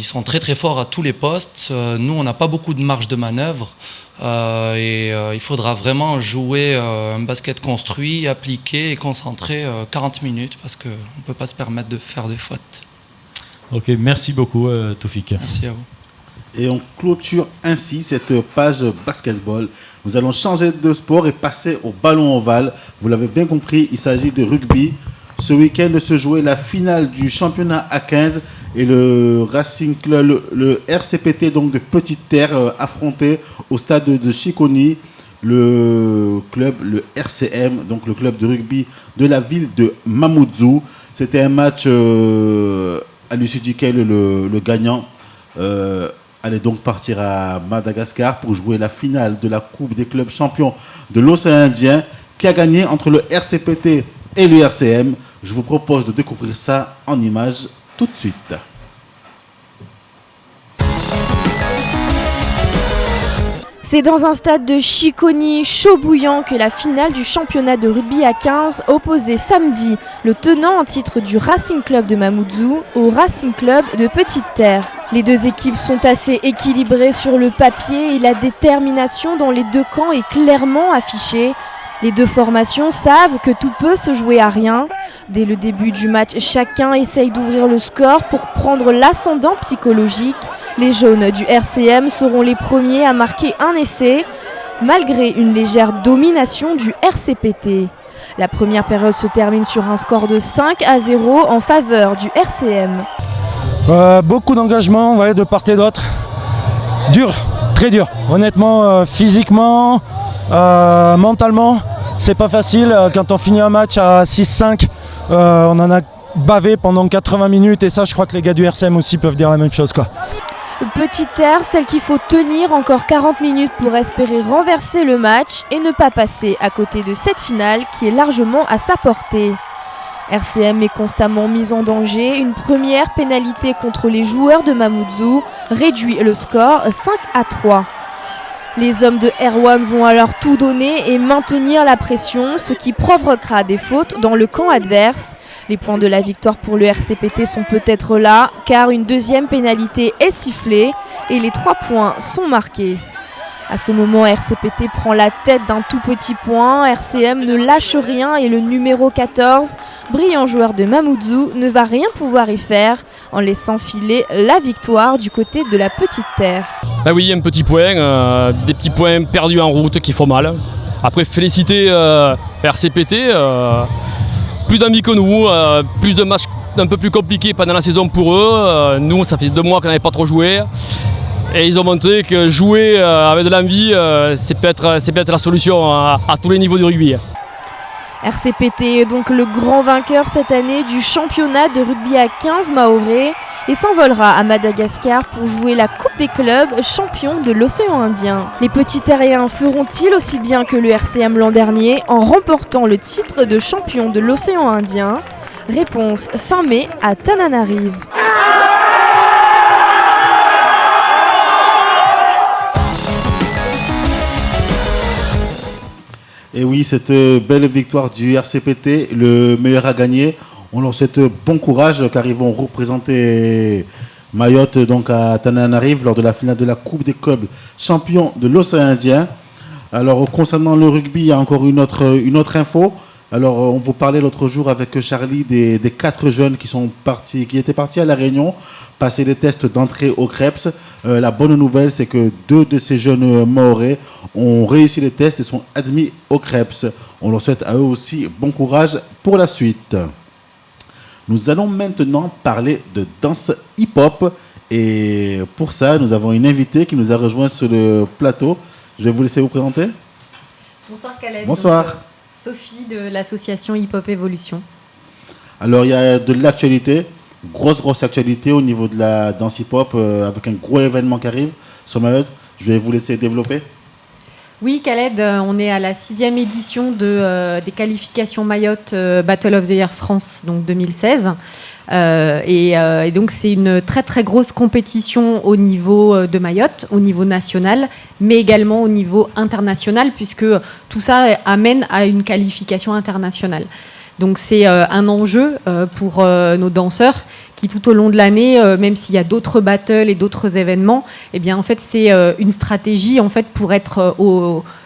Speaker 4: sont très très forts à tous les postes. Nous, on n'a pas beaucoup de marge de manœuvre. Il faudra vraiment jouer un basket construit, appliqué et concentré 40 minutes parce qu'on ne peut pas se permettre de faire des fautes.
Speaker 3: Ok, merci beaucoup Toufik.
Speaker 4: Merci à vous.
Speaker 2: Et on clôture ainsi cette page basketball. Nous allons changer de sport et passer au ballon ovale. Vous l'avez bien compris, il s'agit de rugby. Ce week-end se jouait la finale du championnat A15 et le Racing Club, le RCPT donc de Petite Terre affrontait au stade de Chiconi le club, le RCM, donc le club de rugby de la ville de Mamoudzou. C'était un match à l'issue duquel le gagnant allait donc partir à Madagascar pour jouer la finale de la Coupe des clubs champions de l'océan Indien qui a gagné entre le RCPT et le RCM. Je vous propose de découvrir ça en images tout de suite.
Speaker 1: C'est dans un stade de Chiconi chaud bouillant que la finale du championnat de rugby à 15 opposait samedi le tenant en titre du Racing Club de Mamoudzou au Racing Club de Petite Terre. Les 2 équipes sont assez équilibrées sur le papier et la détermination dans les 2 camps est clairement affichée. Les 2 formations savent que tout peut se jouer à rien. Dès le début du match, chacun essaye d'ouvrir le score pour prendre l'ascendant psychologique. Les jaunes du RCM seront les premiers à marquer un essai, malgré une légère domination du RCPT. La première période se termine sur un score de 5-0 en faveur du RCM.
Speaker 9: Beaucoup d'engagement de part et d'autre. Dur, très dur. Honnêtement, physiquement, mentalement, c'est pas facile. Quand on finit un match à 6-5, on en a bavé pendant 80 minutes et ça, je crois que les gars du RCM aussi peuvent dire la même chose, quoi.
Speaker 1: Petite Terre, celle qu'il faut tenir encore 40 minutes pour espérer renverser le match et ne pas passer à côté de cette finale qui est largement à sa portée. RCM est constamment mise en danger. Une première pénalité contre les joueurs de Mamoudzou réduit le score 5-3. Les hommes de Erwan vont alors tout donner et maintenir la pression, ce qui provoquera des fautes dans le camp adverse. Les points de la victoire pour le RCPT sont peut-être là, car une deuxième pénalité est sifflée et les 3 points sont marqués. À ce moment, RCPT prend la tête d'un tout petit point. RCM ne lâche rien et le numéro 14, brillant joueur de Mamoudzou, ne va rien pouvoir y faire en laissant filer la victoire du côté de la Petite Terre.
Speaker 11: Ah oui, un petit point, des petits points perdus en route qui font mal. Après, féliciter RCPT, plus d'envie que nous, plus de matchs un peu plus compliqués pendant la saison pour eux. Nous, ça fait 2 mois qu'on n'avait pas trop joué. Et ils ont montré que jouer avec de l'envie, c'est peut-être la solution à tous les niveaux du rugby.
Speaker 1: RCPT est donc le grand vainqueur cette année du championnat de rugby à 15 maoré et s'envolera à Madagascar pour jouer la Coupe des clubs champions de l'océan Indien. Les petits terriens feront-ils aussi bien que le RCM l'an dernier en remportant le titre de champion de l'océan Indien ? Réponse fin mai à Tananarive.
Speaker 2: Et oui, cette belle victoire du RCPT, le meilleur à gagner. On leur souhaite bon courage car ils vont représenter Mayotte donc à Tananarive lors de la finale de la Coupe des clubs champions de l'océan Indien. Alors concernant le rugby, il y a encore une autre info Alors, on vous parlait l'autre jour avec Charlie des 4 jeunes qui étaient partis à La Réunion, passer les tests d'entrée au CREPS. La bonne nouvelle, c'est que 2 de ces jeunes Mahorais ont réussi les tests et sont admis au CREPS. On leur souhaite à eux aussi bon courage pour la suite. Nous allons maintenant parler de danse hip-hop. Et pour ça, nous avons une invitée qui nous a rejoint sur le plateau. Je vais vous laisser vous présenter.
Speaker 1: Bonsoir Khaled.
Speaker 2: Bonsoir.
Speaker 1: Donc, Sophie de l'association Hip Hop Evolution.
Speaker 2: Alors, il y a de l'actualité, grosse actualité au niveau de la danse hip-hop, avec un gros événement qui arrive sur Mayotte. Je vais vous laisser développer.
Speaker 1: Oui, Khaled, on est à la 6e édition des qualifications Mayotte Battle of the Year France, donc 2016. Et donc, c'est une très grosse compétition au niveau de Mayotte, au niveau national, mais également au niveau international, puisque tout ça amène à une qualification internationale. Donc, c'est un enjeu pour nos danseurs qui, tout au long de l'année, même s'il y a d'autres battles et d'autres événements, eh bien, en fait, c'est une stratégie en fait, pour être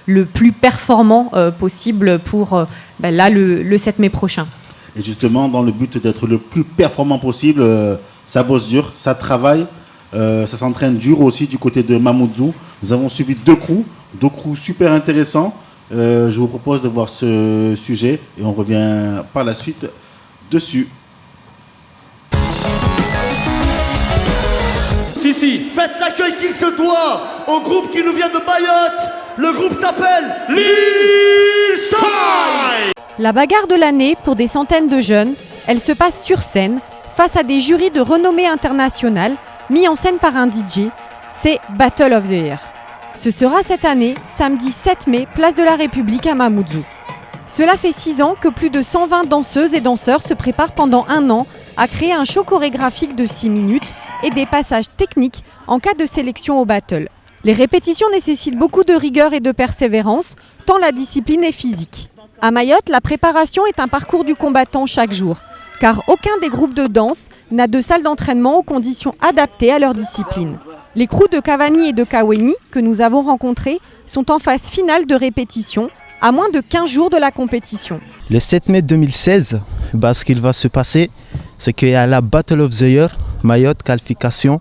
Speaker 1: le plus performant possible pour le 7 mai prochain.
Speaker 2: Et justement, dans le but d'être le plus performant possible, ça bosse dur, ça travaille, ça s'entraîne dur aussi du côté de Mamoudzou. Nous avons suivi 2 crews super intéressants. Je vous propose de voir ce sujet et on revient par la suite dessus.
Speaker 12: Si, faites l'accueil qu'il se doit au groupe qui nous vient de Mayotte. Le groupe s'appelle Lil-Sai.
Speaker 1: La bagarre de l'année pour des centaines de jeunes, elle se passe sur scène, face à des jurys de renommée internationale, mis en scène par un DJ. C'est Battle of the Year. Ce sera cette année, samedi 7 mai, place de la République à Mamoudzou. Cela fait 6 ans que plus de 120 danseuses et danseurs se préparent pendant 1 an à créer un show chorégraphique de 6 minutes et des passages techniques en cas de sélection au battle. Les répétitions nécessitent beaucoup de rigueur et de persévérance, tant la discipline est physique. À Mayotte, la préparation est un parcours du combattant chaque jour, car aucun des groupes de danse n'a de salle d'entraînement aux conditions adaptées à leur discipline. Les crews de Cavani et de Kaweni, que nous avons rencontrés, sont en phase finale de répétition, à moins de 15 jours de la compétition.
Speaker 13: Le 7 mai 2016, ce qu'il va se passer, c'est qu'il y a la Battle of the Year, Mayotte, qualification,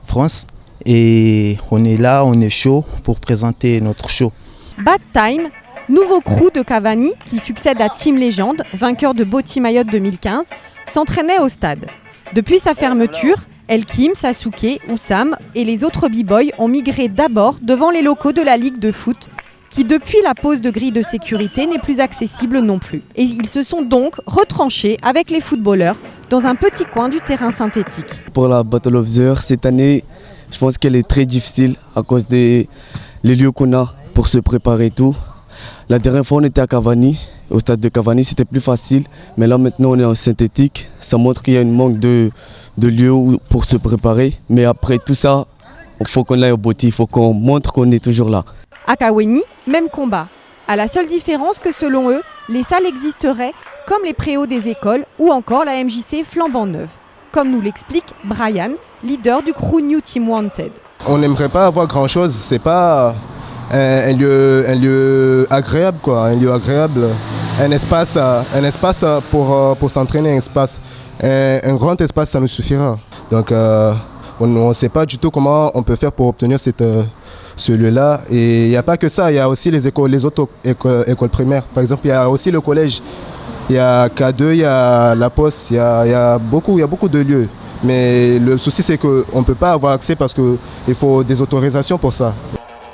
Speaker 13: France. Et on est là, on est chaud pour présenter notre show.
Speaker 1: Bad Time, nouveau crew de Cavani, qui succède à Team Legend, vainqueur de Boti Mayotte 2015, s'entraînait au stade. Depuis sa fermeture, Elkim, Sasuke, Oussam et les autres b-boys ont migré d'abord devant les locaux de la Ligue de foot, qui depuis la pose de grille de sécurité n'est plus accessible non plus. Et ils se sont donc retranchés avec les footballeurs dans un petit coin du terrain synthétique.
Speaker 14: Pour la Battle of the Year, cette année, je pense qu'elle est très difficile à cause des lieux qu'on a pour se préparer et tout. La dernière fois, on était à Cavani, au stade de Cavani, c'était plus facile. Mais là, maintenant, on est en synthétique. Ça montre qu'il y a un manque de lieux pour se préparer. Mais après tout ça, il faut qu'on aille au Boti, il faut qu'on montre qu'on est toujours là.
Speaker 1: À Kaweni, même combat. À la seule différence que selon eux, les salles existeraient comme les préaux des écoles ou encore la MJC flambant neuve. Comme nous l'explique Brian, leader du crew New Team Wanted.
Speaker 17: On n'aimerait pas avoir grand-chose, c'est pas un lieu agréable, quoi, un lieu agréable, un espace pour s'entraîner, un grand espace, ça nous suffira. Donc on ne sait pas du tout comment on peut faire pour obtenir ce lieu-là. Et il n'y a pas que ça, il y a aussi les autres écoles primaires. Par exemple, il y a aussi le collège. Il y a K2, il y a la Poste, il y a beaucoup de lieux. Mais le souci, c'est qu'on ne peut pas avoir accès parce qu'il faut des autorisations pour ça.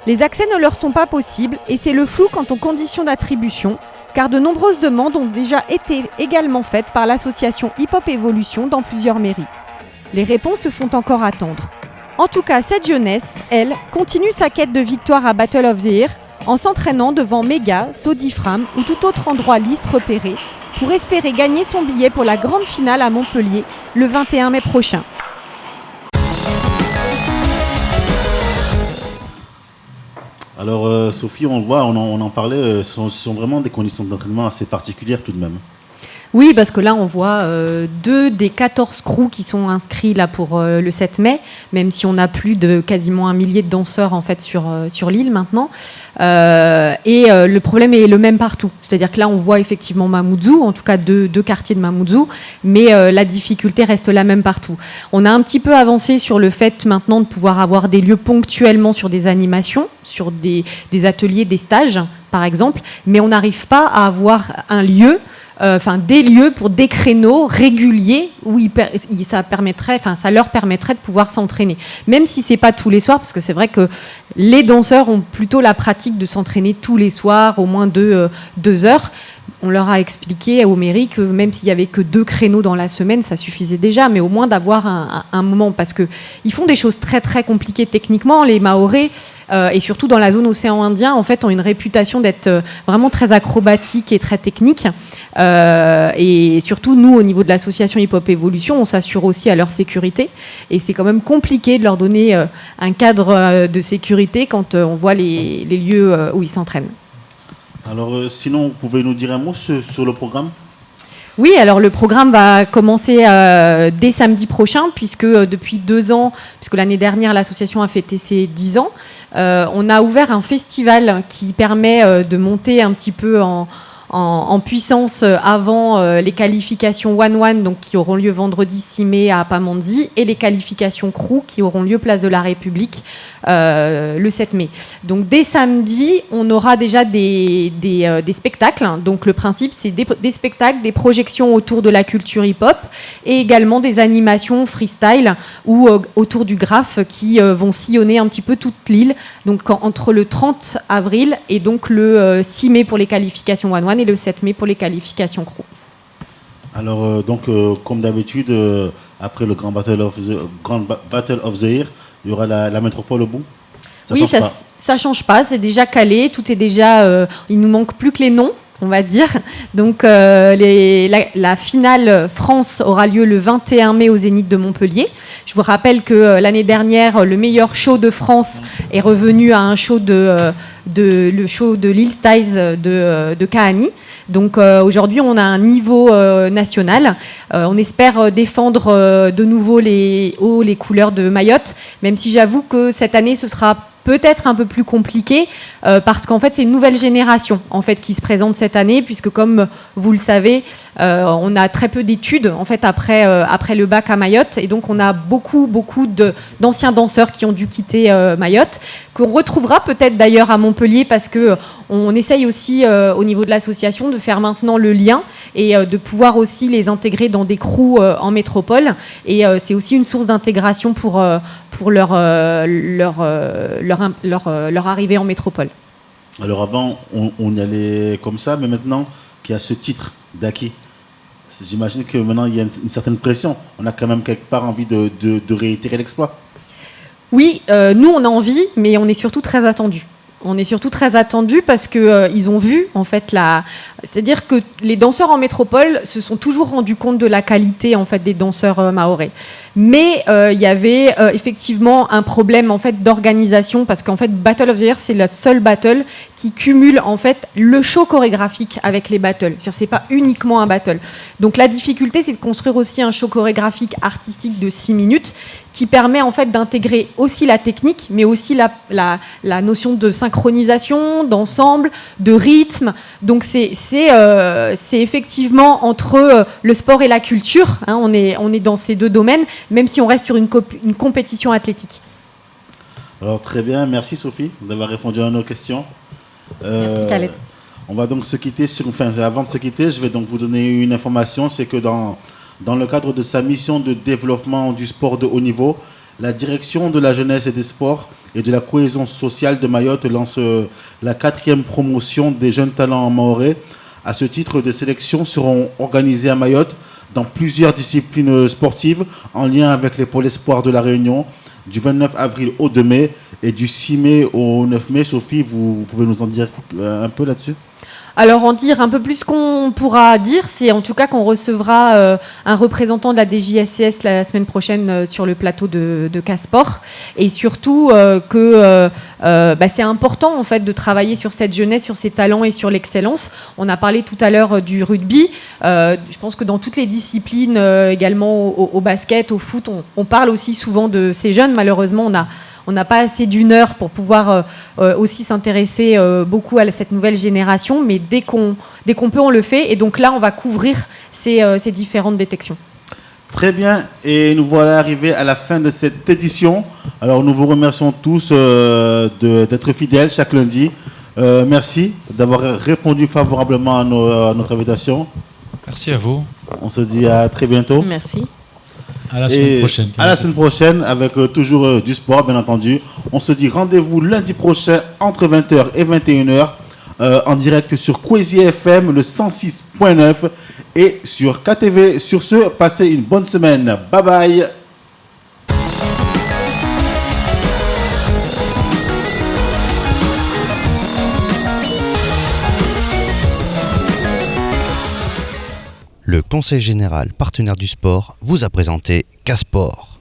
Speaker 1: Les accès ne leur sont pas possibles et c'est le flou quant aux conditions d'attribution, car de nombreuses demandes ont déjà été également faites par l'association Hip Hop Evolution dans plusieurs mairies. Les réponses se font encore attendre. En tout cas, cette jeunesse, elle, continue sa quête de victoire à Battle of the Year en s'entraînant devant Méga, Sodifram ou tout autre endroit lisse repéré pour espérer gagner son billet pour la grande finale à Montpellier le 21 mai prochain.
Speaker 2: Alors Sophie, on le voit, on en parlait, ce sont vraiment des conditions d'entraînement assez particulières tout de même.
Speaker 1: Oui, parce que là, on voit 2 des 14 crews qui sont inscrits là pour le 7 mai, même si on a plus de quasiment 1 millier de danseurs en fait sur l'île maintenant. Le problème est le même partout. C'est-à-dire que là, on voit effectivement Mamoudzou, en tout cas deux quartiers de Mamoudzou, mais la difficulté reste la même partout. On a un petit peu avancé sur le fait maintenant de pouvoir avoir des lieux ponctuellement sur des animations, sur des ateliers, des stages, par exemple, mais on n'arrive pas à avoir un lieu, des lieux pour des créneaux réguliers où ça leur permettrait de pouvoir s'entraîner. Même si c'est pas tous les soirs, parce que c'est vrai que les danseurs ont plutôt la pratique de s'entraîner tous les soirs, au moins 2 heures. On leur a expliqué aux mairies que même s'il y avait que 2 créneaux dans la semaine, ça suffisait déjà, mais au moins d'avoir un moment, parce que ils font des choses très très compliquées techniquement. Les Mahorais et surtout dans la zone océan Indien, en fait, ont une réputation d'être vraiment très acrobatiques et très techniques. Et surtout, nous, au niveau de l'association Hip Hop Evolution, on s'assure aussi à leur sécurité. Et c'est quand même compliqué de leur donner un cadre de sécurité quand on voit les lieux où ils s'entraînent.
Speaker 2: Alors, sinon, vous pouvez nous dire un mot sur le programme ?
Speaker 1: Oui, alors le programme va commencer dès samedi prochain, puisque depuis 2 ans, puisque l'année dernière, l'association a fêté ses 10 ans, on a ouvert un festival qui permet de monter un petit peu en puissance avant les qualifications One, donc qui auront lieu vendredi 6 mai à Pamandzi, et les qualifications Crew qui auront lieu place de la République le 7 mai. Donc dès samedi, on aura déjà des spectacles. Donc le principe, c'est des spectacles, des projections autour de la culture hip-hop et également des animations freestyle ou autour du graphe qui vont sillonner un petit peu toute l'île. Donc entre le 30 avril et donc le 6 mai pour les qualifications One et le 7 mai pour les qualifications Crew.
Speaker 2: Alors, comme d'habitude, après le Grand Battle of the Year, il y aura la métropole au bout.
Speaker 1: Ça change pas, c'est déjà calé, tout est déjà... il nous manque plus que les noms, on va dire. Donc, la finale France aura lieu le 21 mai au Zénith de Montpellier. Je vous rappelle que l'année dernière, le meilleur show de France est revenu à un show le show de Lil Styles de Kahani. Donc aujourd'hui, on a un niveau national. On espère défendre de nouveau les couleurs de Mayotte, même si j'avoue que cette année, ce sera peut-être un peu plus compliqué parce qu'en fait, c'est une nouvelle génération en fait, qui se présente cette année, puisque comme vous le savez, on a très peu d'études en fait, après le bac à Mayotte. Et donc, on a beaucoup d'anciens danseurs qui ont dû quitter Mayotte, qu'on retrouvera peut-être d'ailleurs à Montpellier, parce qu'on essaye aussi au niveau de l'association de faire maintenant le lien et de pouvoir aussi les intégrer dans des crews en métropole. Et c'est aussi une source d'intégration pour leur arrivée en métropole.
Speaker 2: Alors avant, on y allait comme ça, mais maintenant qu'il y a ce titre d'acquis, j'imagine que maintenant il y a une certaine pression. On a quand même quelque part envie de réitérer l'exploit.
Speaker 1: Oui, nous on a envie, mais on est surtout très attendus. On est surtout très attendus parce qu'ils ont vu, en fait, c'est-à-dire que les danseurs en métropole se sont toujours rendus compte de la qualité, en fait, des danseurs mahorais. Mais il y avait effectivement un problème, en fait, d'organisation, parce qu'en fait, Battle of the Year, c'est la seule battle qui cumule, en fait, le show chorégraphique avec les battles. C'est-à-dire, c'est pas uniquement un battle. Donc, la difficulté, c'est de construire aussi un show chorégraphique artistique de 6 minutes qui permet, en fait, d'intégrer aussi la technique, mais aussi la notion de synchronisation, d'ensemble, de rythme. Donc c'est effectivement entre le sport et la culture. Hein, on est dans ces 2 domaines, même si on reste sur une compétition athlétique.
Speaker 2: Alors très bien, merci Sophie d'avoir répondu à nos questions.
Speaker 1: Merci Khaled.
Speaker 2: On va donc se quitter avant de se quitter, je vais donc vous donner une information, c'est que dans le cadre de sa mission de développement du sport de haut niveau, la direction de la jeunesse et des sports et de la cohésion sociale de Mayotte lance la 4e promotion des jeunes talents mahorais. À ce titre, des sélections seront organisées à Mayotte dans plusieurs disciplines sportives en lien avec les pôles espoirs de la Réunion du 29 avril au 2 mai et du 6 mai au 9 mai. Sophie, vous pouvez nous en dire un peu là-dessus ?
Speaker 1: Alors en dire un peu plus qu'on pourra dire, c'est en tout cas qu'on recevra un représentant de la DJSCS la semaine prochaine sur le plateau de Casport, et surtout que c'est important en fait de travailler sur cette jeunesse, sur ses talents et sur l'excellence. On a parlé tout à l'heure du rugby. Je pense que dans toutes les disciplines, également au basket, au foot, on parle aussi souvent de ces jeunes. Malheureusement, on n'a pas assez d'une heure pour pouvoir aussi s'intéresser beaucoup à cette nouvelle génération, mais dès qu'on peut, on le fait. Et donc là, on va couvrir ces différentes détections.
Speaker 2: Très bien, et nous voilà arrivés à la fin de cette édition. Alors nous vous remercions tous d'être fidèles chaque lundi. Merci d'avoir répondu favorablement à notre invitation.
Speaker 4: Merci à vous.
Speaker 2: On se dit à très bientôt.
Speaker 6: Merci.
Speaker 3: À la semaine prochaine.
Speaker 2: À la semaine prochaine avec toujours du sport, bien entendu. On se dit rendez-vous lundi prochain entre 20h et 21h en direct sur Kwezi FM, le 106.9 et sur KTV. Sur ce, passez une bonne semaine. Bye bye.
Speaker 18: Le Conseil général partenaire du sport vous a présenté Casport.